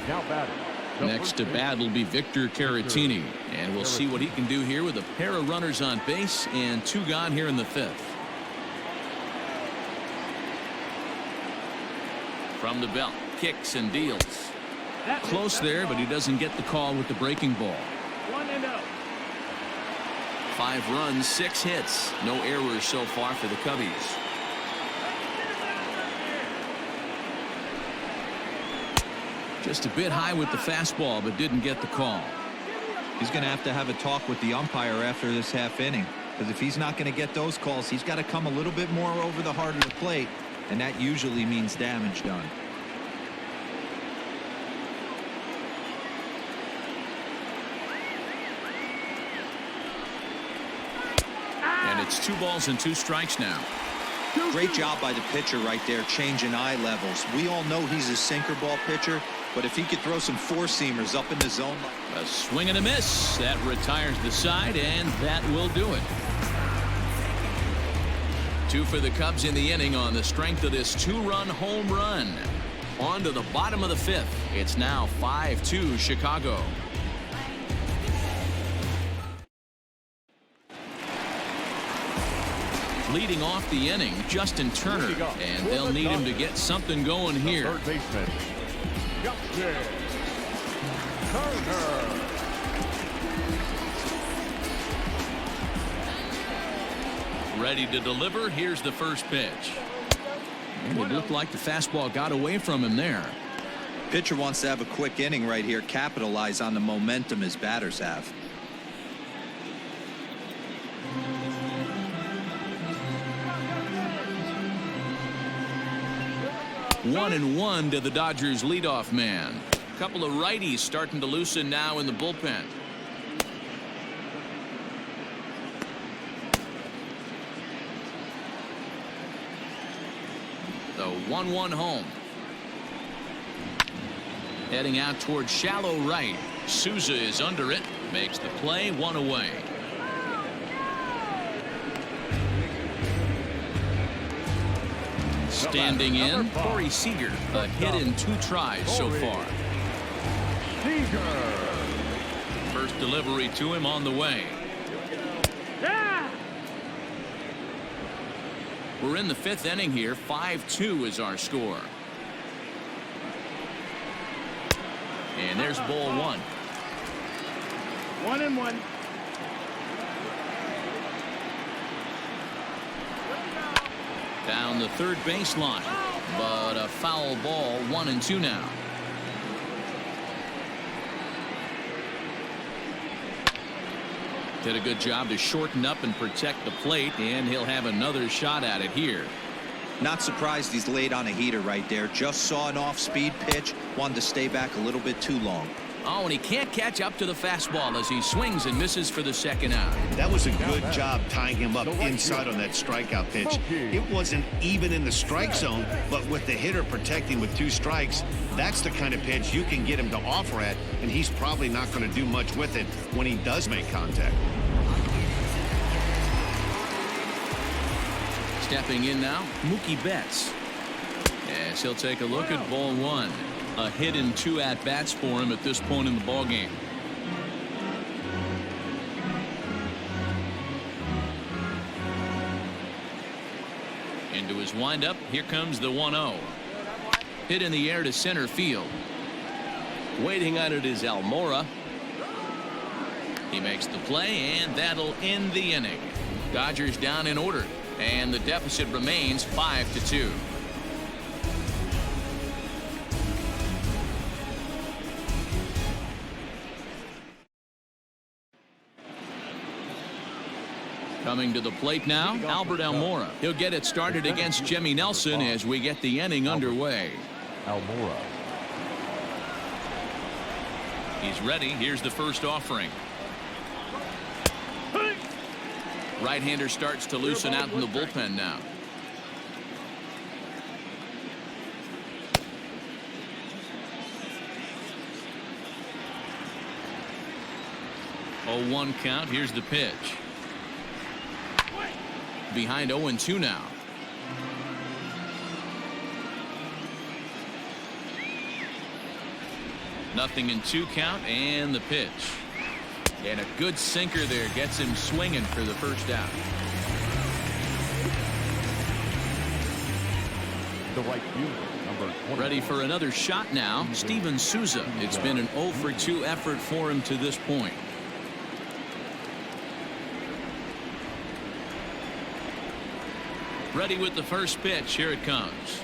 Now batting. Next to bat will be Victor Caratini, and we'll see what he can do here with a pair of runners on base and 2 gone here in the 5th. From the belt, kicks and deals. Close there, but he doesn't get the call with the breaking ball. 1-0. 5 runs, 6 hits. No errors so far for the Cubbies. Just a bit high with the fastball, but didn't get the call. He's going to have a talk with the umpire after this half inning, because if he's not going to get those calls, he's got to come a little bit more over the heart of the plate, and that usually means damage done. It's 2 balls and 2 strikes now. Great job by the pitcher right there, changing eye levels. We all know he's a sinker ball pitcher, but if he could throw some 4-seamers up in the zone. A swing and a miss. That retires the side, and that will do it. 2 for the Cubs in the inning on the strength of this 2-run home run. On to the bottom of the 5th. It's now 5-2 Chicago. Leading off the inning, Justin Turner, and they'll need him to get something going here. Third baseman, Justin Turner. Ready to deliver. Here's the first pitch. And it looked like the fastball got away from him there. Pitcher wants to have a quick inning right here, capitalize on the momentum his batters have. 1-1 to the Dodgers leadoff man. A couple of righties starting to loosen now in the bullpen. The 1-1 home. Heading out towards shallow right. Souza is under it. Makes the play, 1 away. Standing in, Corey Seager. A hit in 2 tries so far. First delivery to him on the way. We're in the 5th inning here. 5-2 is our score. And there's ball 1. 1-1. Down the third baseline, but a foul ball. 1-2 now. Did a good job to shorten up and protect the plate, and he'll have another shot at it here. Not surprised he's laid on a heater right there. Just saw an off-speed pitch, wanted to stay back a little bit too long. Oh, and he can't catch up to the fastball as he swings and misses for the second out. That was a good job tying him up inside on that strikeout pitch. It wasn't even in the strike zone, but with the hitter protecting with 2 strikes, that's the kind of pitch you can get him to offer at, and he's probably not going to do much with it when he does make contact. Stepping in now, Mookie Betts. Yes, he'll take a look at ball 1. A hit in 2 at-bats for him at this point in the ballgame. Into his windup. Here comes the 1-0. Hit in the air to center field. Waiting on it is Almora. He makes the play, and that'll end the inning. Dodgers down in order, and the deficit remains 5-2. Coming to the plate now, Albert Almora. He'll get it started against Jimmy Nelson as we get the inning underway. Almora. He's ready. Here's the first offering. Right-hander starts to loosen out in the bullpen now. Oh, 1 count. Here's the pitch. Behind 0-2 now. Nothing in 2 count, and the pitch. And a good sinker there gets him swinging for the first out. The right fielder, number 20. Ready for another shot now, Steven Souza. It's been an 0-for-2 effort for him to this point. Ready with the first pitch. Here it comes.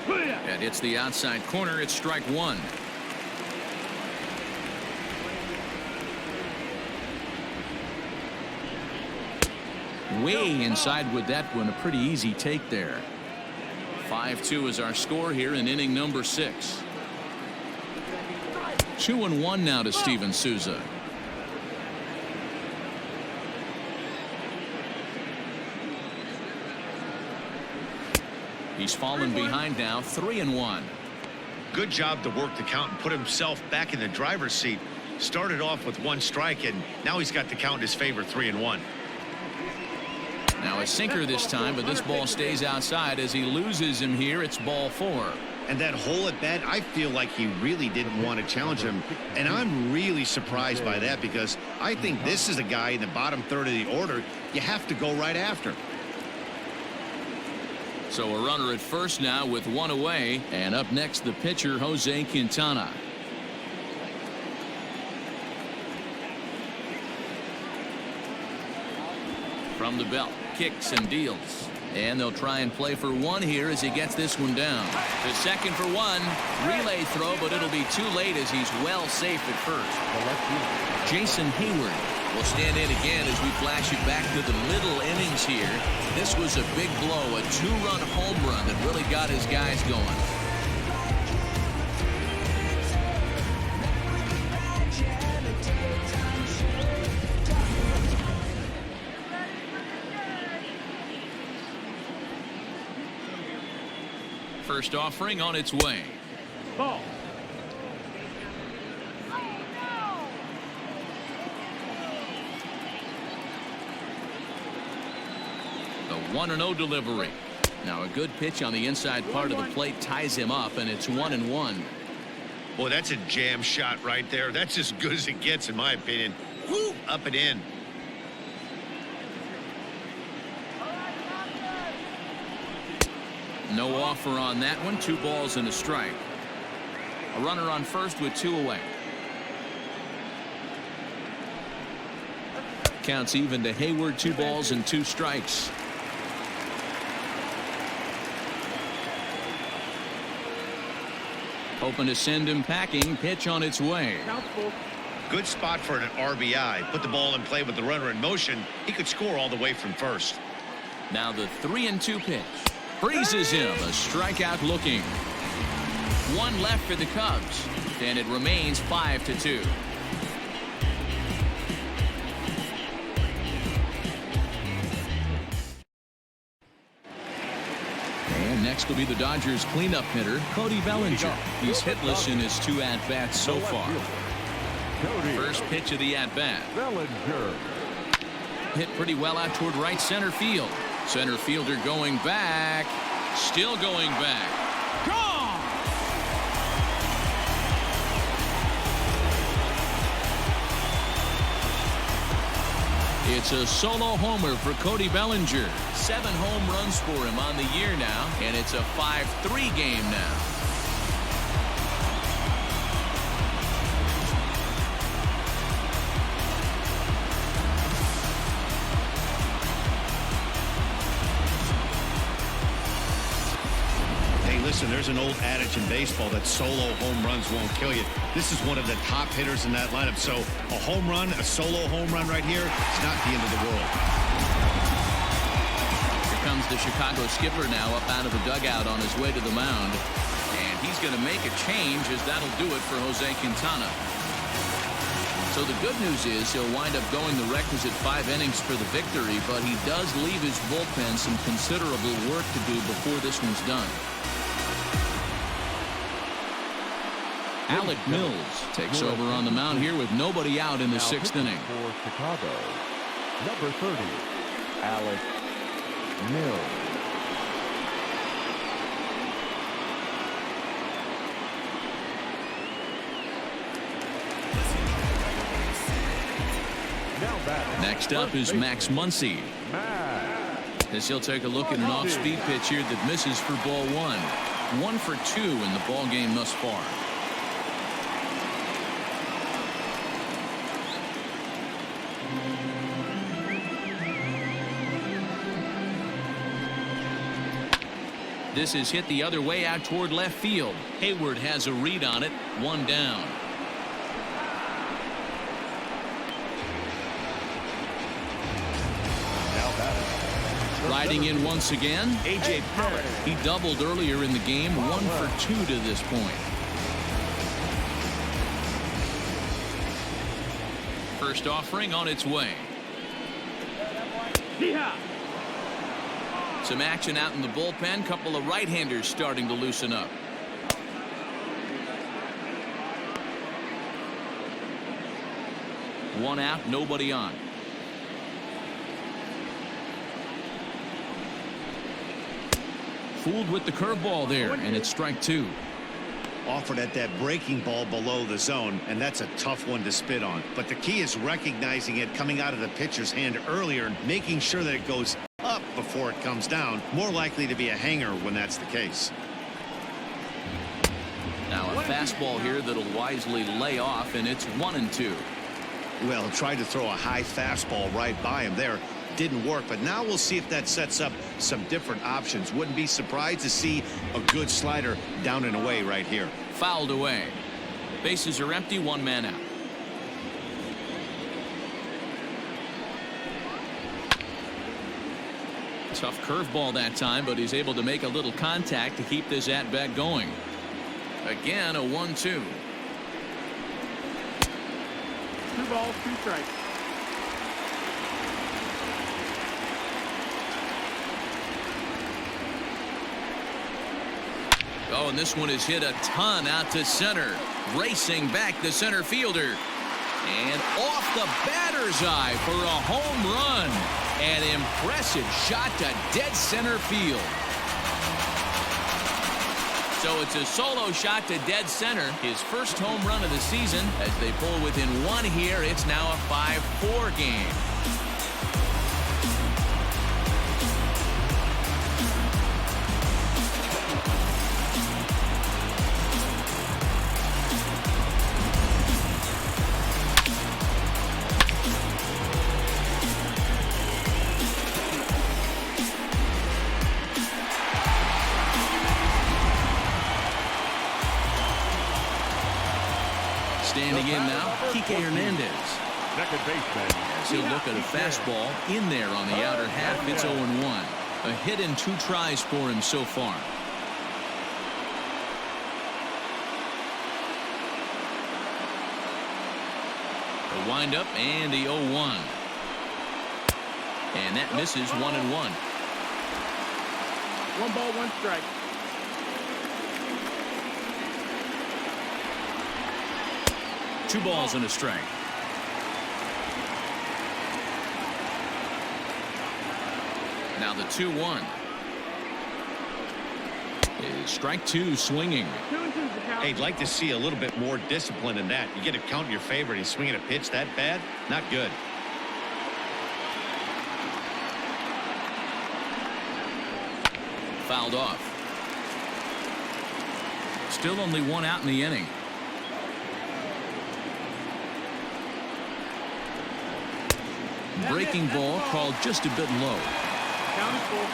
And it's the outside corner. It's strike 1. Way inside with that one. A pretty easy take there. 5-2 is our score here in inning number 6. 2-1 now to Steven Souza. He's fallen behind now, 3-1. Good job to work the count and put himself back in the driver's seat. Started off with 1 strike, and now he's got the count in his favor, 3-1. Now a sinker this time, but this ball stays outside as he loses him here. It's ball 4. And that hole at bat, I feel like he really didn't want to challenge him. And I'm really surprised by that, because I think this is a guy in the bottom third of the order you have to go right after. So a runner at first now with 1 away. And up next, the pitcher, Jose Quintana. From the belt, kicks and deals. And they'll try and play for 1 here as he gets this one down. To second for 1. Relay throw, but it'll be too late as he's well safe at first. Jason Heyward will stand in again as we flash it back to the middle innings here. This was a big blow, a 2-run home run that really got his guys going. First offering on its way. Ball. The 1-0 delivery. Now a good pitch on the inside part of the plate ties him up, and it's 1-1. Boy, that's a jam shot right there. That's as good as it gets, in my opinion. Woo, up and in. No offer on that one. 2 balls and a strike. A runner on first with 2 away. Counts even to Heyward. 2 balls and 2 strikes. Hoping to send him packing. Pitch on its way. Good spot for an RBI. Put the ball in play with the runner in motion. He could score all the way from first. Now the 3-2 pitch. Freezes him. A strikeout looking. 1 left for the Cubs. And it remains 5-2. And next will be the Dodgers cleanup hitter, Cody Bellinger. He's hitless in his 2 at-bats so far. First pitch of the at-bat. Bellinger. Hit pretty well out toward right center field. Center fielder going back. Still going back. Gone! It's a solo homer for Cody Bellinger. 7 home runs for him on the year now, and it's a 5-3 game now. Listen, there's an old adage in baseball that solo home runs won't kill you. This is one of the top hitters in that lineup. So a home run, a solo home run right here, it's not the end of the world. Here comes the Chicago skipper now up out of the dugout on his way to the mound. And he's going to make a change, as that'll do it for Jose Quintana. So the good news is he'll wind up going the requisite 5 innings for the victory, but he does leave his bullpen some considerable work to do before this one's done. Alec Mills takes over on the mound here with nobody out in the 6th inning. For Chicago, number 30, Alec Mills. Next up is Max Muncy. As he'll take a look at an off-speed pitch here that misses for ball 1. 1 for 2 in the ball game thus far. This is hit the other way out toward left field. Heyward has a read on it. 1 down. Riding in once again, A.J. Pellet. He doubled earlier in the game. 1 for 2 to this point. First offering on its way. Some action out in the bullpen. Couple of right-handers starting to loosen up. One out, nobody on. Fooled with the curveball there, and it's strike two. Offered at that breaking ball below the zone, and that's a tough one to spit on. But the key is recognizing it coming out of the pitcher's hand earlier and making sure that it goes up before it comes down. More likely to be a hanger when that's the case. Now a fastball here that'll wisely lay off, and it's 1-2. Well, tried to throw a high fastball right by him there. Didn't work, but now we'll see if that sets up some different options. Wouldn't be surprised to see a good slider down and away right here. Fouled away. Bases are empty, one man out. Tough curveball that time, but he's able to make a little contact to keep this at-bat going. Again, a 1-2. 2 balls, 2 strikes. Oh, and this one is hit a ton out to center. Racing back the center fielder. And off the batter's eye for a home run. An impressive shot to dead center field. So it's a solo shot to dead center. His first home run of the season. As they pull within 1 here, it's now a 5-4 game. Standing in now, Kike Hernandez. Second baseman. As he'll look at a fastball in there on the outer half. It's 0-1. A hit in 2 tries for him so far. The windup and the 0-1. And that misses 1-1. 1 ball, 1 strike. Two balls and a strike. Now the 2-1. Is strike 2 swinging. 2-2's the count. Hey, I'd like to see a little bit more discipline in that. You get a count in your favor and he's swinging a pitch that bad? Not good. Fouled off. Still only 1 out in the inning. Breaking ball called just a bit low. Count is full.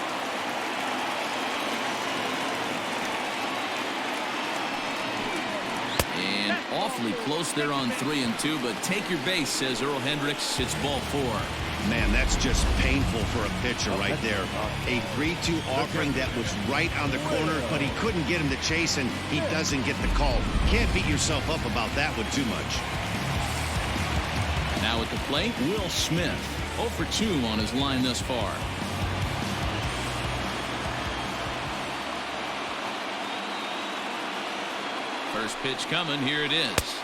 And awfully close there on 3-2, but take your base, says Earl Hendricks. It's ball 4. Man, that's just painful for a pitcher right there. A 3-2 offering that was right on the corner, but he couldn't get him to chase, and he doesn't get the call. Can't beat yourself up about that one too much. Now at the plate, Will Smith. 0 for 2 on his line thus far. First pitch coming. Here it is.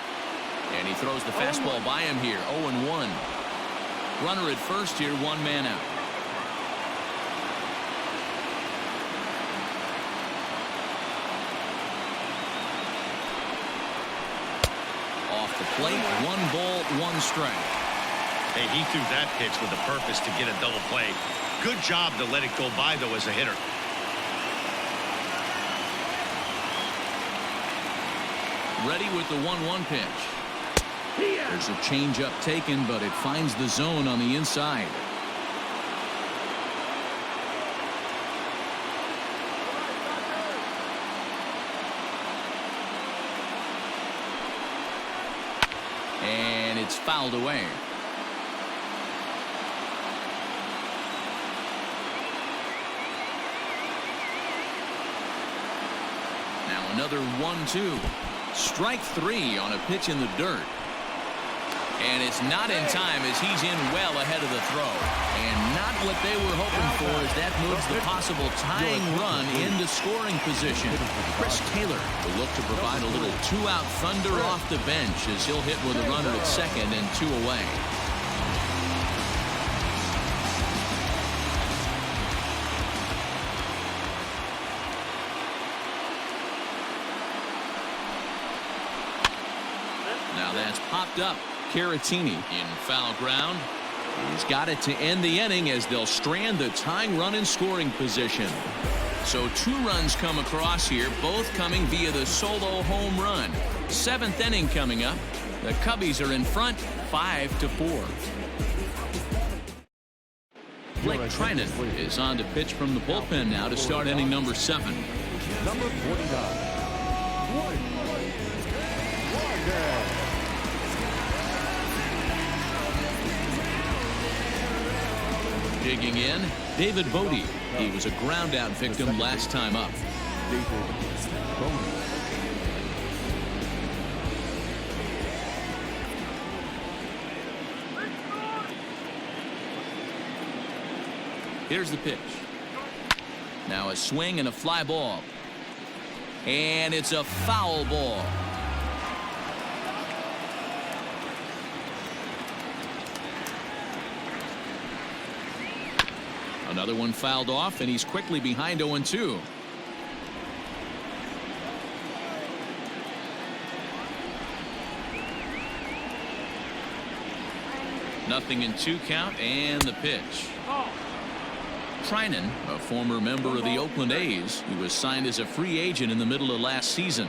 And he throws the fastball by him here. 0-1. Runner at first here, 1 man out. Off the plate, 1 ball, 1 strike. Hey, he threw that pitch with a purpose to get a double play. Good job to let it go by, though, as a hitter. Ready with the 1-1 pitch. There's a changeup taken, but it finds the zone on the inside. And it's fouled away. Now another 1-2. Strike 3 on a pitch in the dirt. And it's not in time as he's in well ahead of the throw. And not what they were hoping for as that moves the possible tying run into scoring position. Chris Taylor will look to provide a little two-out thunder off the bench as he'll hit with a runner at second and 2 away. Now that's popped up. Caratini in foul ground. He's got it to end the inning as they'll strand the tying run in scoring position. So 2 runs come across here, both coming via the solo home run. 7th inning coming up. The Cubbies are in front 5-4. Blake Trinan is on to pitch from the bullpen now to start inning number 7. Number 49. Digging in, David Bodie. He was a ground out victim last time up. Here's the pitch. Now a swing and a fly ball. And it's a foul ball. Another one fouled off, and he's quickly behind 0-2. Nothing in 2 count, and the pitch. Trinan, a former member of the Oakland A's, who was signed as a free agent in the middle of last season.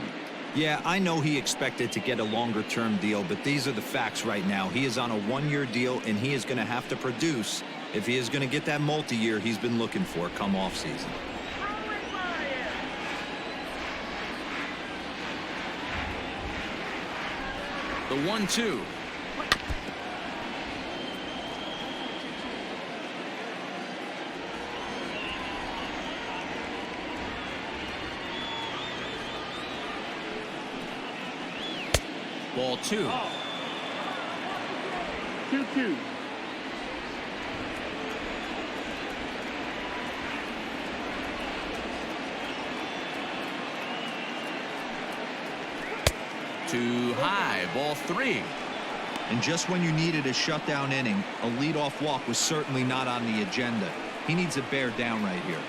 Yeah, I know he expected to get a longer-term deal, but these are the facts right now. He is on a 1-year deal, and he is going to have to produce if he is going to get that multi-year he's been looking for come off season. The 1-2. Ball 2. 2-2. Too high. Ball 3. And just when you needed a shutdown inning, a leadoff walk was certainly not on the agenda. He needs to bear down right here.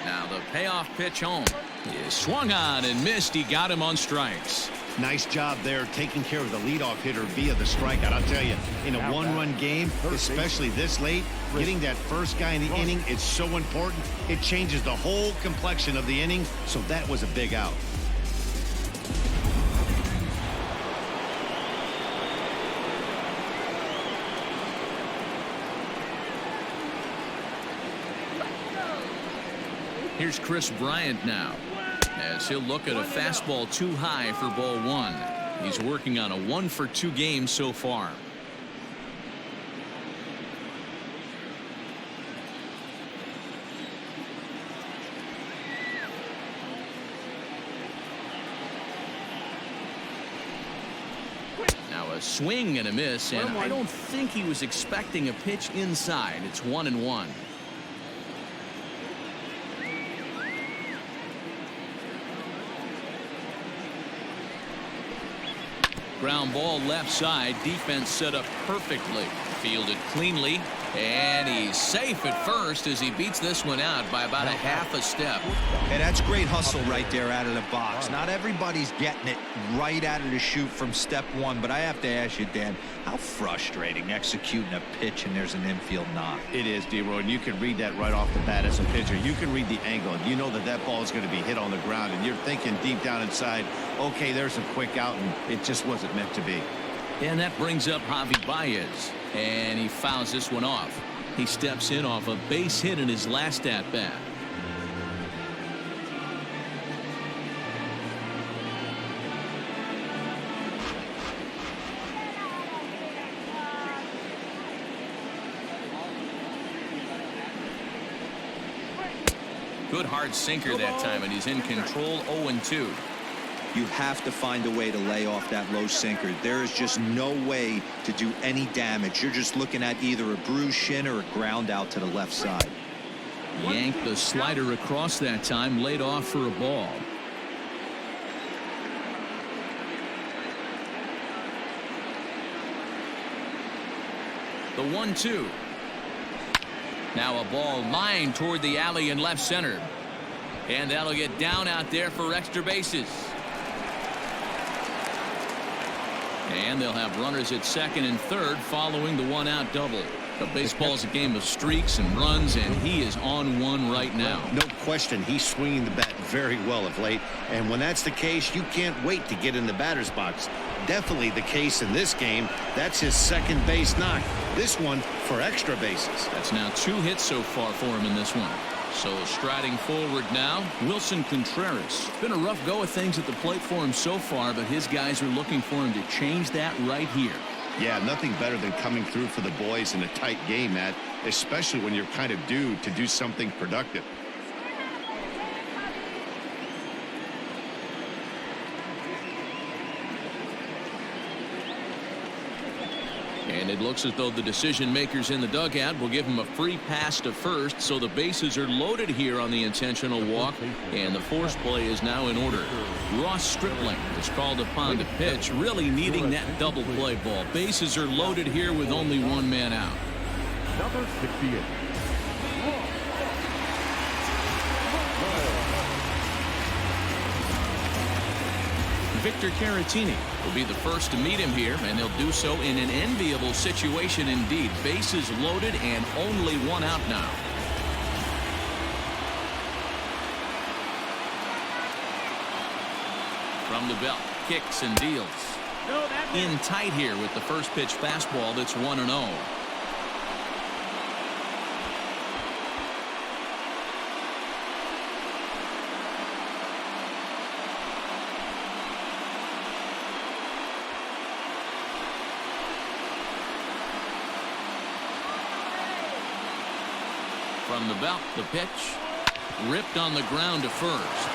Now the payoff pitch home is swung on and missed. He got him on strikes. Nice job there taking care of the leadoff hitter via the strikeout. I'll tell you, in a 1-run game, especially this late, getting that first guy in the inning is so important. It changes the whole complexion of the inning, so that was a big out. Here's Chris Bryant now, as he'll look at a fastball too high for ball 1. He's working on a 1-for-2 game so far. Now a swing and a miss, and I don't think he was expecting a pitch inside. It's 1-1. Ground ball left side. Defense set up perfectly. Fielded cleanly. And he's safe at first as he beats this one out by about a half a step. Hey, that's great hustle right there out of the box. Not everybody's getting it right out of the chute from step 1, but I have to ask you, Dan, how frustrating executing a pitch and there's an infield knock. It is, D-Roy, and you can read that right off the bat as a pitcher. You can read the angle, and you know that that ball is going to be hit on the ground, and you're thinking deep down inside, okay, there's a quick out, and it just wasn't meant to be. And that brings up Javi Baez, and he fouls this one off. He steps in off a base hit in his last at-bat. Good hard sinker that time, and he's in control. 0-2. You have to find a way to lay off that low sinker. There is just no way to do any damage. You're just looking at either a bruised shin or a ground out to the left side. Yanked the slider across that time, laid off for a ball. The 1-2. Now a ball lined toward the alley in left center. And that'll get down out there for extra bases. And they'll have runners at second and third following the one-out double. The baseball's a game of streaks and runs, and he is on one right now. No question, he's swinging the bat very well of late, and when that's the case, you can't wait to get in the batter's box. Definitely the case in this game. That's his second base knock. This one for extra bases. That's now 2 hits so far for him in this one. So striding forward now, Wilson Contreras. Been a rough go of things at the plate for him so far, but his guys are looking for him to change that right here. Yeah, nothing better than coming through for the boys in a tight game, Matt, especially when you're kind of due to do something productive. And it looks as though the decision makers in the dugout will give him a free pass to first, so the bases are loaded here on the intentional walk, and the force play is now in order. Ross Stripling is called upon to pitch, really needing that double play ball. Bases are loaded here with only one man out. Number 68. Victor Caratini will be the first to meet him here, and they'll do so in an enviable situation indeed. Bases loaded and only one out now. From the belt, kicks and deals. In tight here with the first pitch fastball that's 1-0. From the belt, the pitch ripped on the ground to first,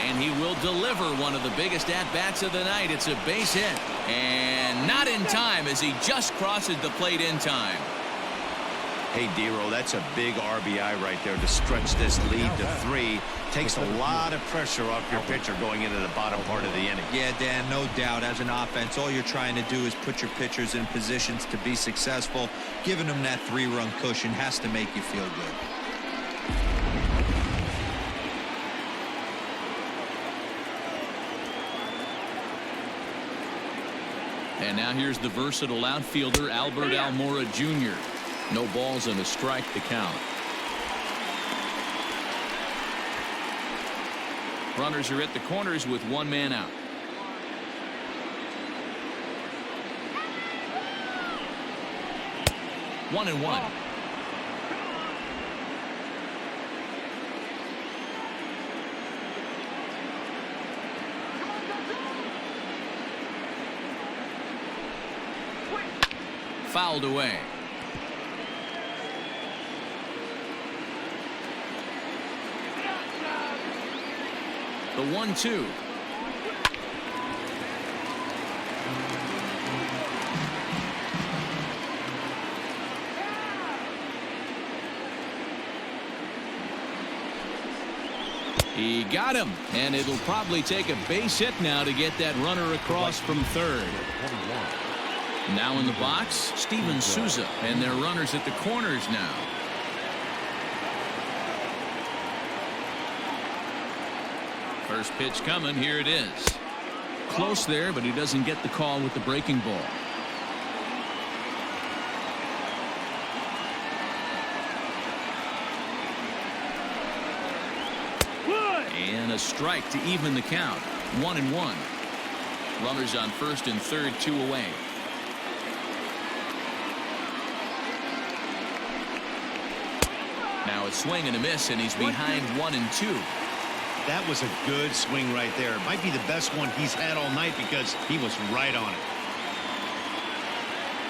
and he will deliver one of the biggest at-bats of the night. It's a base hit, and not in time as he just crosses the plate in time. Hey, Dero, that's a big RBI right there to stretch this lead to 3. Takes a lot of pressure off your pitcher going into the bottom part of the inning. Yeah, Dan, no doubt. As an offense, all you're trying to do is put your pitchers in positions to be successful. Giving them that 3-run cushion has to make you feel good. And now here's the versatile outfielder, Albert Almora Jr. No balls and a strike to count. Runners are at the corners with one man out. One and one. Fouled away. The 1-2. He got him, and it'll probably take a base hit now to get that runner across from third. Now in the box, Steven Souza, and their runners at the corners now. First pitch coming. Here it is. Close there, but he doesn't get the call with the breaking ball. And a strike to even the count. 1-1. Runners on first and third, 2 away. Now a swing and a miss, and he's behind 1-2. That was a good swing right there. It might be the best one he's had all night because he was right on it.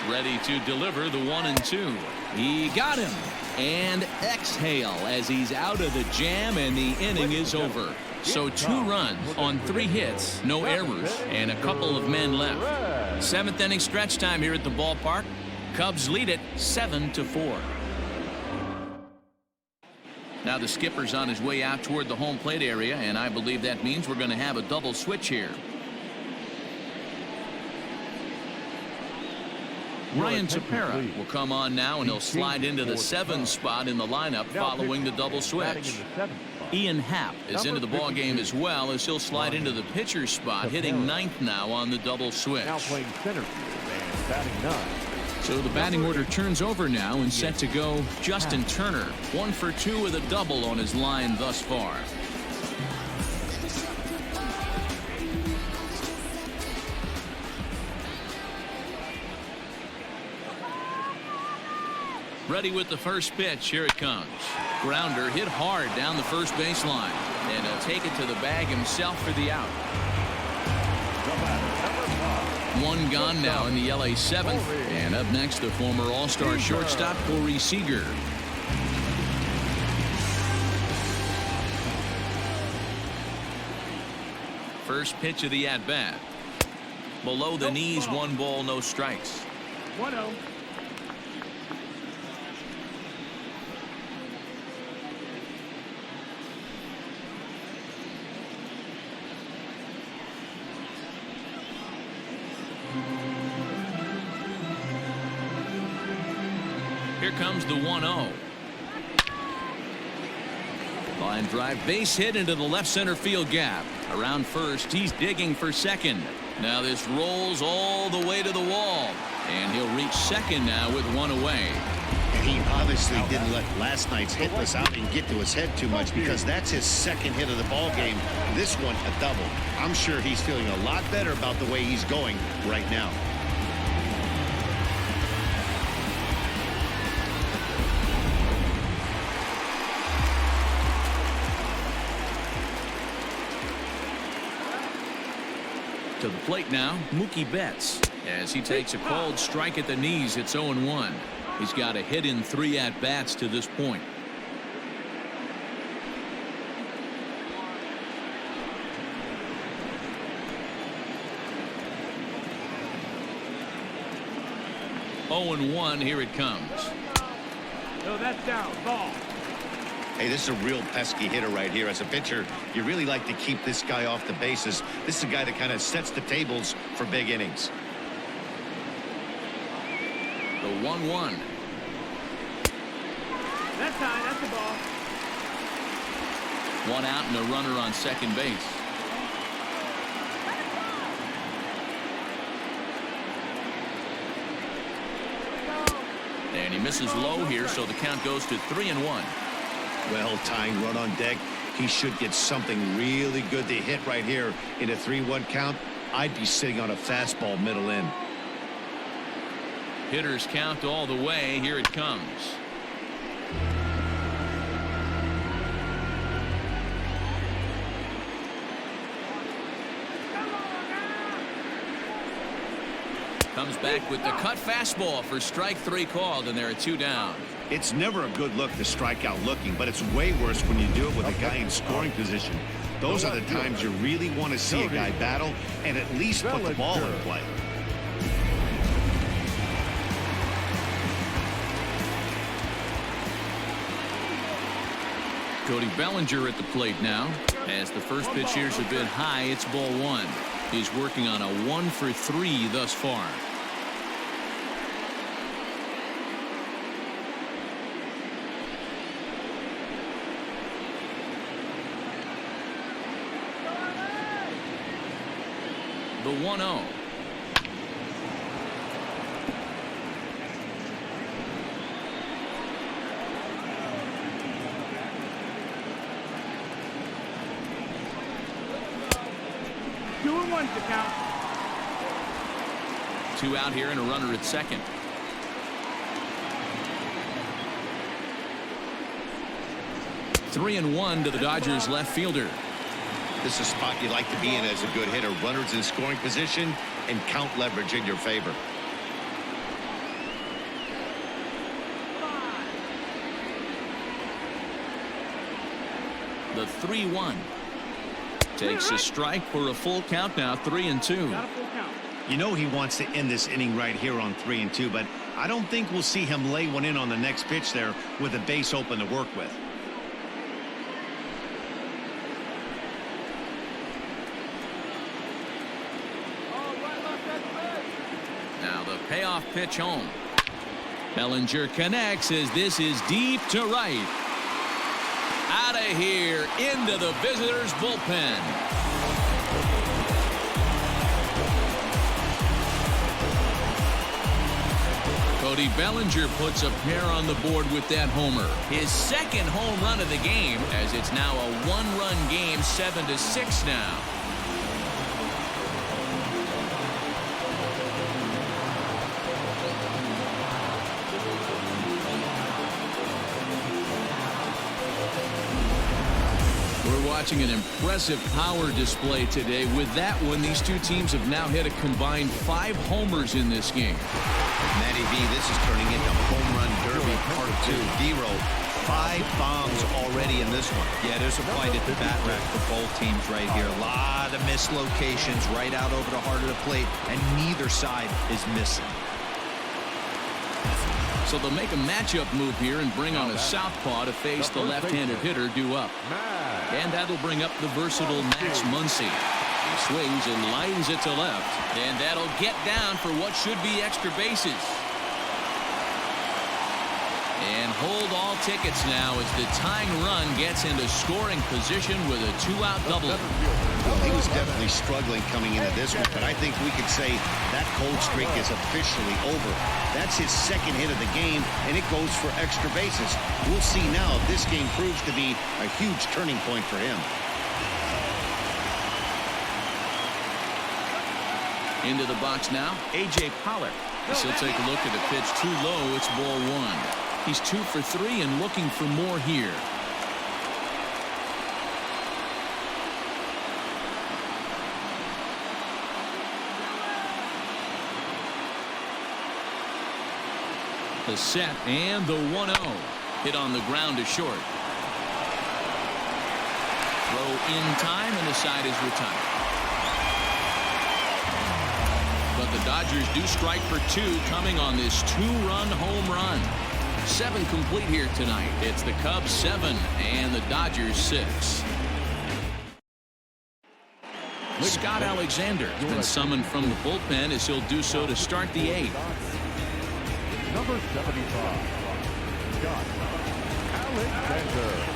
ready to deliver the 1-2. He got him. And exhale as he's out of the jam, and the inning is over. So 2 runs on 3 hits, no errors, and a couple of men left. 7th inning stretch time here at the ballpark. Cubs lead it 7-4. Now the skipper's on his way out toward the home plate area, and I believe that means we're going to have a double switch here. Ryan Tepera will come on now, and he'll slide into the 7 spot in the lineup following the double switch. Ian Happ is into the ball game as well, as he'll slide into the pitcher's spot, hitting 9th now on the double switch. Now playing center field and batting 9. So the batting order turns over now, and set to go Justin Turner. 1 for 2 with a double on his line thus far. Ready with the first pitch. Here it comes. Grounder hit hard down the first baseline, and he'll take it to the bag himself for the out. 1 gone now in the LA 7th, and up next the former All-Star shortstop Corey Seager. First pitch of the at-bat. Below the knees, 1 ball, no strikes. 1-0. Here comes the 1-0. Line drive, base hit into the left center field gap. Around first, he's digging for second. Now this rolls all the way to the wall, and he'll reach second now with 1 away. And he obviously didn't let last night's hitless outing get to his head too much, because that's his 2nd hit of the ball game. This one a double. I'm sure he's feeling a lot better about the way he's going right now. To the plate now, Mookie Betts, as he takes a called strike at the knees. It's 0-1. He's got a hit in 3 at-bats to this point. Oh, 0-1. Here it comes. No, that's down. Ball. Hey, this is a real pesky hitter right here. As a pitcher, you really like to keep this guy off the bases. This is a guy that kind of sets the tables for big innings. The 1-1. That's high. That's the ball. 1 out and a runner on second base. And he misses low here, so the count goes to 3-1. Well, tying run on deck. He should get something really good to hit right here in a 3-1 count. I'd be sitting on a fastball middle in. Hitters count all the way. Here it comes. Comes back with the cut fastball for strike 3 called, and there are 2 down. It's never a good look to strike out looking, but it's way worse when you do it with a guy in scoring position. Those are the times you really want to see a guy battle and at least put the ball in play. Cody Bellinger at the plate now. As the first pitch here's a bit high, it's ball 1. He's working on a 1 for 3 thus far. The 1-0. Two and 1 to count. 2 out here and a runner at second. Three and 1 to the Dodgers left fielder. This is a spot you like to be in as a good hitter. Runners in scoring position and count leverage in your favor. The 3-1. Takes a strike for a full count now, 3-2. Got a full count. You know he wants to end this inning right here on 3-2, but I don't think we'll see him lay one in on the next pitch there with a base open to work with. Now the payoff pitch home. Bellinger connects as this is deep to right. Out of here into the visitors' bullpen. Cody Bellinger puts a pair on the board with that homer. His second home run of the game, as it's now a one-run game, 7-6 now. Watching an impressive power display today. With that one, these two teams have now hit a combined 5 homers in this game. Matty V, this is turning into home run derby part 2. D-Row, 5 bombs already in this one. Yeah, there's a fight at the bat rack for both teams right here. A lot of missed locations right out over the heart of the plate, and neither side is missing. So they'll make a matchup move here and bring on a southpaw to face the left-handed hitter due up. And that'll bring up the versatile Max Muncy. He swings and lines it to left. And that'll get down for what should be extra bases. And hold all tickets now as the tying run gets into scoring position with a 2-out double. Well, he was definitely struggling coming into this one, but I think we could say that cold streak is officially over. That's his second hit of the game, and it goes for extra bases. We'll see now if this game proves to be a huge turning point for him. Into the box now, A.J. Pollock. He'll take a look at the pitch too low. It's ball 1. He's 2 for 3 and looking for more here. The set and the 1-0. Hit on the ground to short. Throw in time and the side is retired. But the Dodgers do strike for 2 coming on this 2-run home run. 7 complete here tonight. It's the Cubs 7 and the Dodgers 6. Scott Alexander has been summoned from the bullpen as he'll do so to start the 8th. Number 75, Scott Alexander.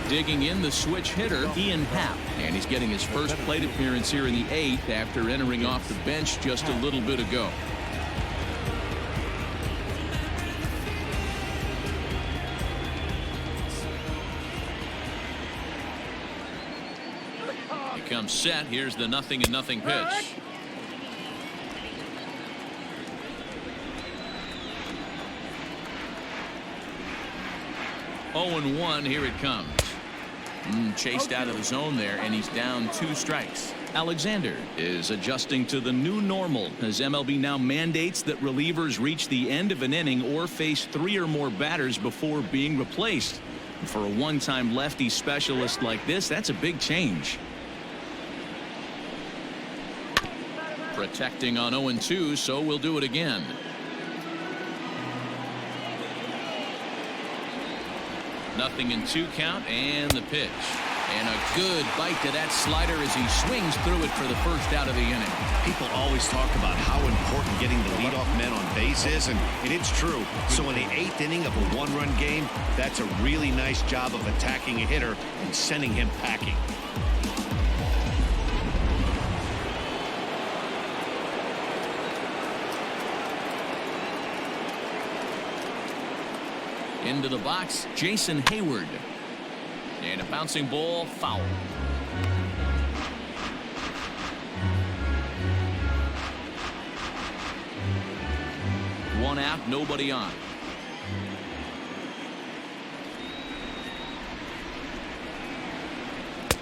Digging in the switch hitter, Ian Happ. And he's getting his first plate appearance here in the 8th after entering off the bench just a little bit ago. He comes set. Here's the 0-0 pitch. Oh, 0-1. Here it comes. Chased out of the zone there, and he's down 2 strikes. Alexander is adjusting to the new normal as MLB now mandates that relievers reach the end of an inning or face 3 or more batters before being replaced. For a one-time lefty specialist like this, that's a big change. Protecting on 0-2, so we'll do it again. Nothing in 2 count and the pitch. And a good bite to that slider as he swings through it for the first out of the inning. People always talk about how important getting the leadoff men on base is, and it's true. So in the 8th inning of a 1-run game, that's a really nice job of attacking a hitter and sending him packing. Into the box, Jason Heyward. And a bouncing ball, foul. One out, nobody on.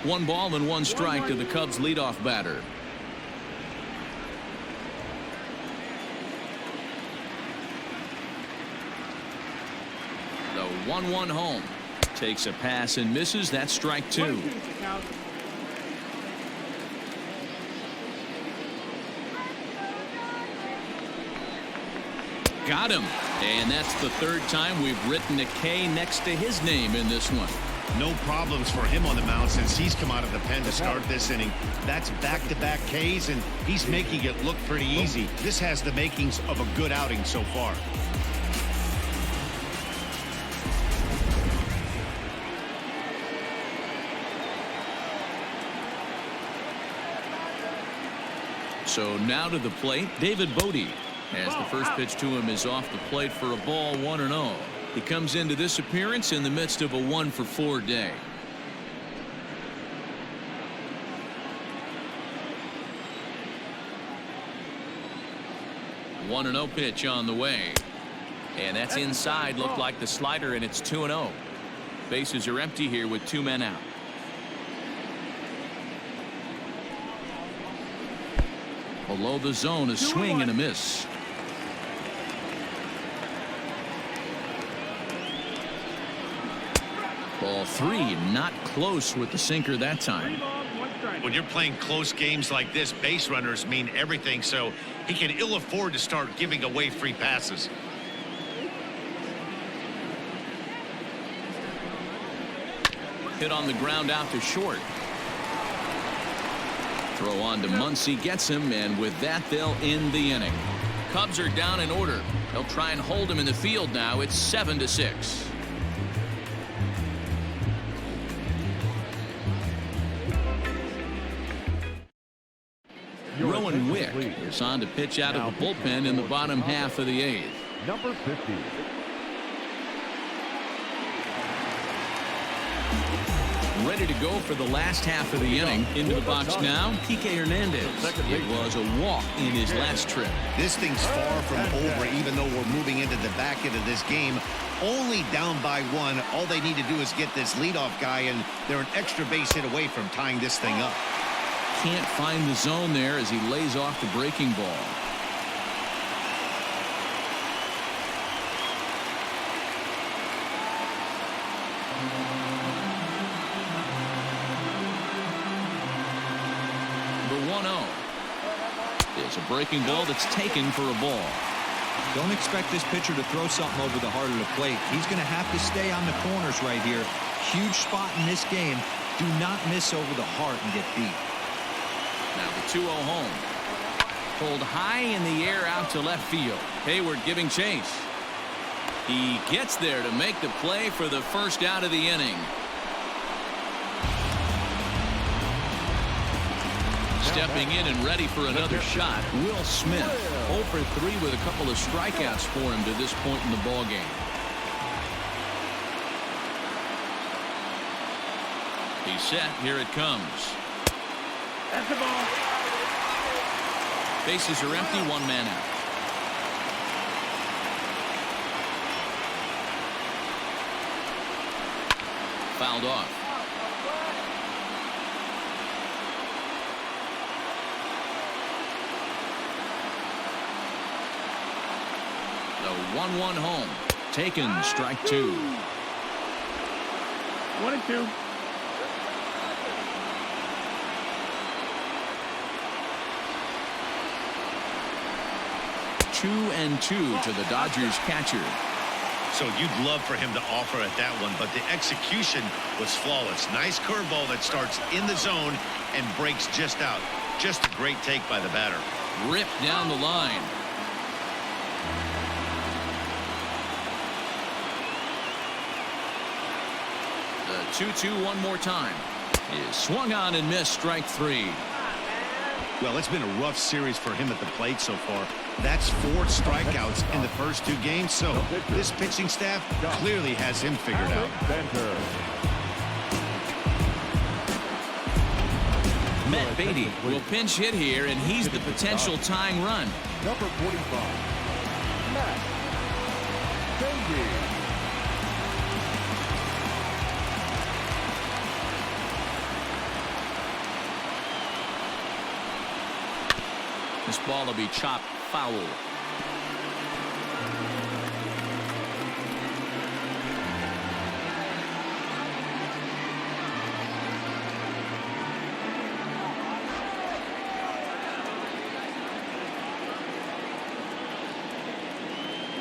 One ball and 1 strike to the Cubs leadoff batter. The The 1-1 home. Takes a pass and misses. That's strike two. Got him. And that's the third time we've written a K next to his name in this one. No problems for him on the mound since he's come out of the pen to start this inning. That's back-to-back Ks, and he's making it look pretty easy. This has the makings of a good outing so far. So now to the plate, David Bodie, as the first pitch to him is off the plate for a ball, 1-0. He comes into this appearance in the midst of a 1-for-4 day. The 1-0 pitch on the way. And that's inside. Looked like the slider, and it's 2-0. Bases are empty here with 2 men out. Below the zone, a swing and a miss. Ball 3, not close with the sinker that time. When you're playing close games like this, base runners mean everything, so he can ill afford to start giving away free passes. Hit on the ground out to short. Throw on to Muncy, gets him, and with that they'll end the inning. Cubs are down in order. They'll try and hold him in the field now. It's 7-6. Rowan Wick is on to pitch out of the bullpen in the bottom half of the 8th. Number 50. Ready to go for the last half of the inning. Into the box now, Kike Hernandez. It was a walk in his last trip. This thing's far from over, even though we're moving into the back end of this game. Only down by 1. All they need to do is get this leadoff guy, and they're an extra base hit away from tying this thing up. Can't find the zone there as he lays off the breaking ball. The 1-0 is a breaking ball that's taken for a ball. Don't expect this pitcher to throw something over the heart of the plate. He's going to have to stay on the corners right here. Huge spot in this game. Do not miss over the heart and get beat. Now the 2-0 home. Pulled high in the air out to left field. Heyward giving chase. He gets there to make the play for the first out of the inning. Stepping in and ready for another shot, Will Smith. 0 for 3 with a couple of strikeouts for him to this point in the ballgame. He's set. Here it comes. That's the ball. Bases are empty. 1 man out. Fouled off. The 1-1 home. Taken. Strike 2. 1-2. 2-2 to the Dodgers catcher. So you'd love for him to offer at that one, but the execution was flawless. Nice curveball that starts in the zone and breaks just out. Just a great take by the batter. Ripped down the line. The 2-2 one more time. Is swung on and missed. Strike 3. Well, it's been a rough series for him at the plate so far. That's 4 strikeouts in the first 2 games, so this pitching staff clearly has him figured out. Matt Beatty will pinch hit here, and he's the potential tying run. Number 45. Matt Beatty. This ball will be chopped foul.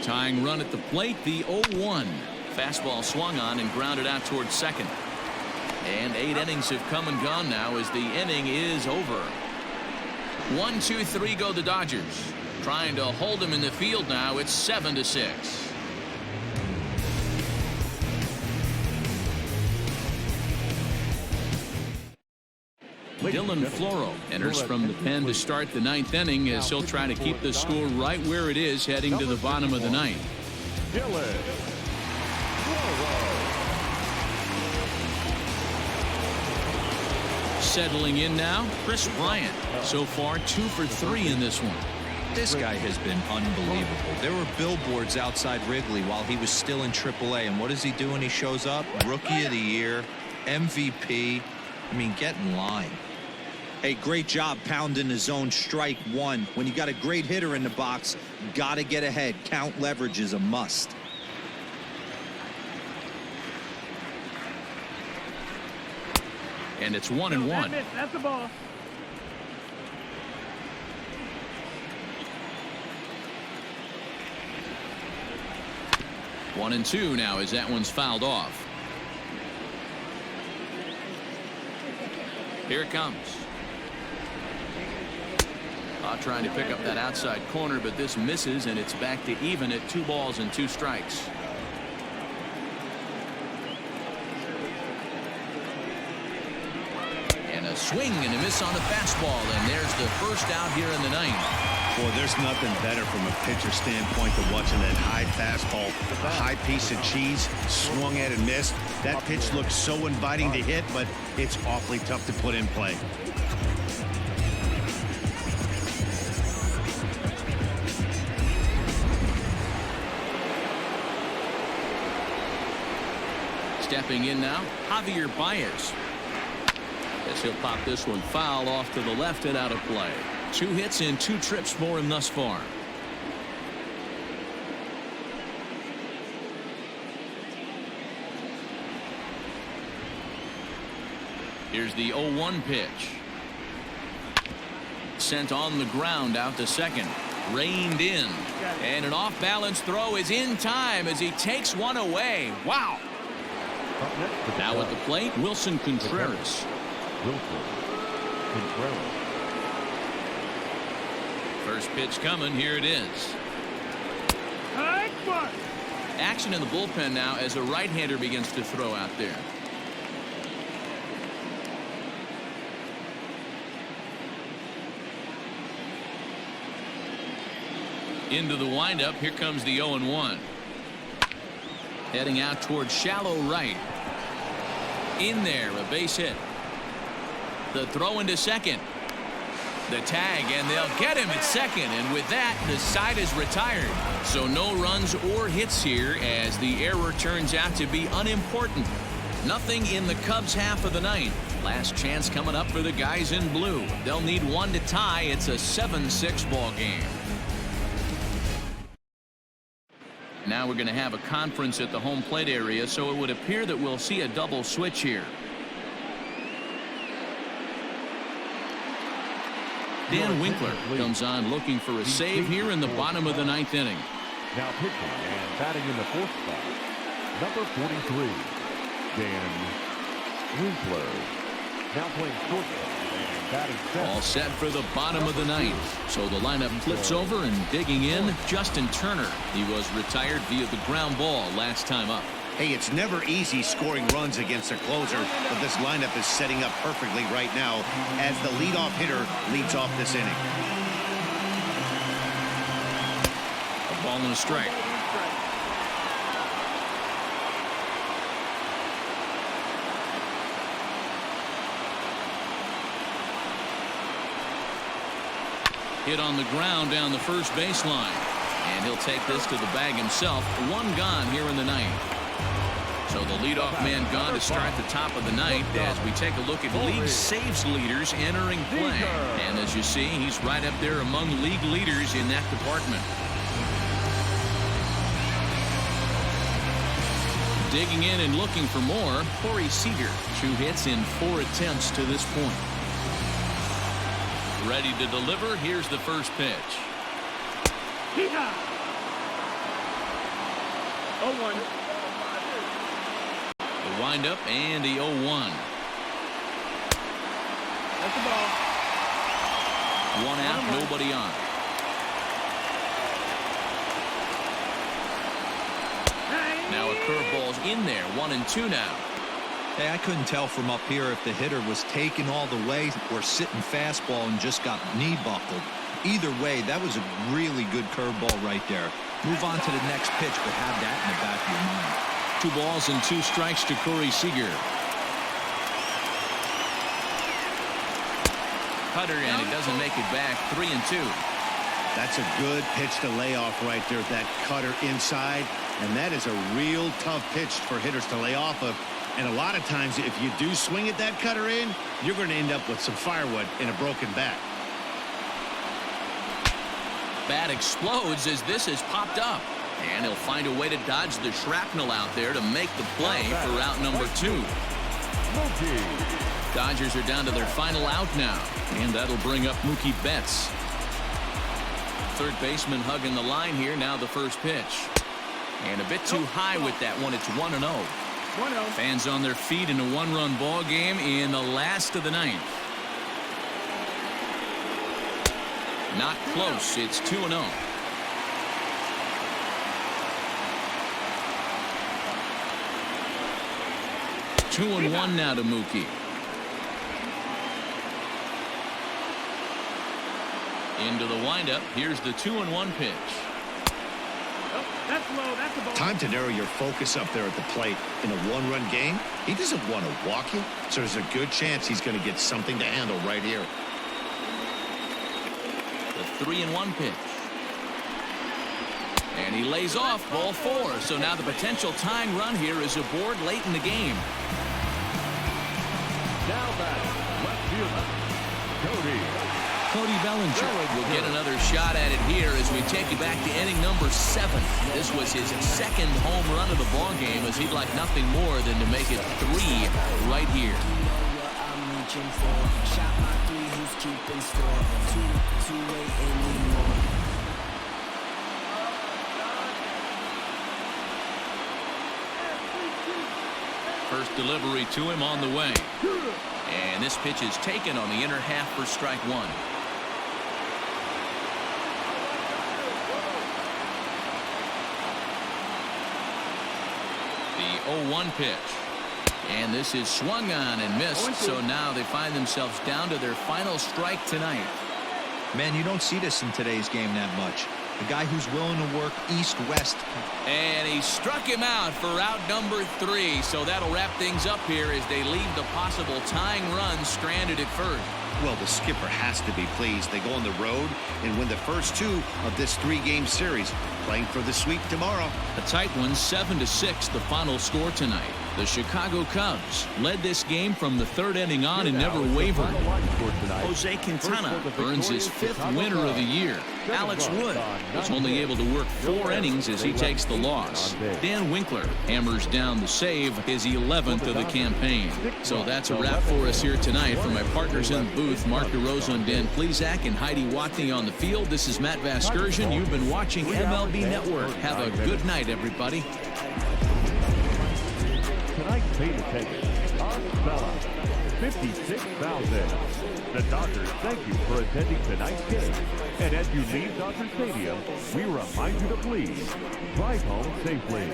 Tying run at the plate, the 0-1. Fastball swung on and grounded out towards second. And 8 innings have come and gone now as the inning is over. 1, 2, 3 go the Dodgers. Trying to hold him in the field now. It's 7-6. Dylan Floro enters from the pen to start the 9th inning as he'll try to keep the score right where it is heading to the bottom of the 9th. Dylan Floro. Settling in now, Chris Bryant. So far 2 for 3 in this one. This guy has been unbelievable. There were billboards outside Wrigley while he was still in AAA, and what does he do when he shows up? Rookie of the Year, MVP. I mean, get in line. Hey, great job pounding the zone. Strike 1. When you got a great hitter in the box, got to get ahead. Count leverage is a must. And it's 1-1. That's the ball. One and 2 now as that one's fouled off. Here it comes. Trying to pick up that outside corner, but this misses, and it's back to even at 2 balls and 2 strikes. And a swing and a miss on the fastball, and there's the first out here in the 9th. Boy, there's nothing better from a pitcher standpoint than watching that high fastball, a high piece of cheese, swung at and missed. That pitch looks so inviting to hit, but it's awfully tough to put in play. Stepping in now, Javier Baez. As he'll pop this one foul off to the left and out of play. 2 hits and 2 trips for him thus far. Here's the 0-1 pitch. Sent on the ground out to second. Reined in. And an off-balance throw is in time as he takes one away. Wow. Now at the plate, Wilson Contreras. First pitch coming. Here it is. Action in the bullpen now as a right-hander begins to throw out there. Into the windup. Here comes the 0-1. Heading out towards shallow right. In there, a base hit. The throw into second. The tag, and they'll get him at second, and with that, the side is retired. So no runs or hits here as the error turns out to be unimportant. Nothing in the Cubs' half of the 9th. Last chance coming up for the guys in blue. They'll need 1 to tie. It's a 7-6 ball game. Now we're going to have a conference at the home plate area, so it would appear that we'll see a double switch here. Dan Winkler comes on looking for a save here in the bottom of the 9th inning. Now pitching and batting in the 4th spot, number 43, Dan Winkler. Now playing shortstop and batting second. All set for the bottom of the 9th. So the lineup flips over, and digging in, Justin Turner. He was retired via the ground ball last time up. Hey, it's never easy scoring runs against a closer, but this lineup is setting up perfectly right now as the leadoff hitter leads off this inning. A ball and a strike. Hit on the ground down the first baseline. And he'll take this to the bag himself. 1 gone here in the 9th. So the leadoff man gone to start the top of the 9th as we take a look at league saves leaders entering play. And as you see, he's right up there among league leaders in that department. Digging in and looking for more, Corey Seager. 2 hits in 4 attempts to this point. Ready to deliver. Here's the first pitch. 0-1. The windup and the 0-1. That's the ball. One out, nobody on. Now a curveball's in there, 1-2 now. Hey, I couldn't tell from up here if the hitter was taken all the way or sitting fastball and just got knee buckled. Either way, that was a really good curveball right there. Move on to the next pitch, but have that in the back of your mind. 2 balls and 2 strikes to Corey Seager. Cutter, and he doesn't make it back. 3-2. That's a good pitch to lay off right there, that cutter inside. And that is a real tough pitch for hitters to lay off of. And a lot of times, if you do swing at that cutter in, you're going to end up with some firewood in a broken bat. Bat explodes as this has popped up. And he'll find a way to dodge the shrapnel out there to make the play for out number 2. Dodgers are down to their final out now. And that'll bring up Mookie Betts. Third baseman hugging the line here. Now the first pitch. And a bit too high with that one. It's 1-0. 1-0. Fans on their feet in a 1-run ball game in the last of the 9th. Not close. It's 2-0. Two and 1 now to Mookie. Into the windup. Here's the 2-1 pitch. Oh, that's low. That's the ball. Time to narrow your focus up there at the plate. In a 1-run game, he doesn't want to walk you, so there's a good chance he's going to get something to handle right here. The 3-1 pitch. And he lays off ball 4. So now the potential tying run here is aboard late in the game. Now back, left fielder, Cody Bellinger will get another shot at it here as we take you back to inning number 7. This was his second home run of the ball game, as he'd like nothing more than to make it 3 right here. First delivery to him on the way. And this pitch is taken on the inner half for strike 1. The 0-1 pitch. And this is swung on and missed. So now they find themselves down to their final strike tonight. Man, you don't see this in today's game that much. A guy who's willing to work east-west. And he struck him out for out number 3. So that'll wrap things up here as they leave the possible tying run stranded at first. Well, the skipper has to be pleased. They go on the road and win the first 2 of this 3-game series, playing for the sweep tomorrow. A tight one, 7-6, the final score tonight. The Chicago Cubs led this game from the 3rd inning on and never wavered. Jose Quintana earns his 5th winner of the year. Alex Wood was only able to work 4 innings as he takes the loss. Dan Winkler hammers down the save, his 11th of the campaign. So that's a wrap for us here tonight. For my partners in the booth, Mark DeRosa and Dan Plesac and Heidi Watney on the field, this is Matt Vasgersian. You've been watching MLB Network. Have a good night, everybody. Tonight's paid attendance, Bella, 56,000. The Dodgers thank you for attending tonight's game. And as you leave Dodger Stadium, we remind you to please drive home safely.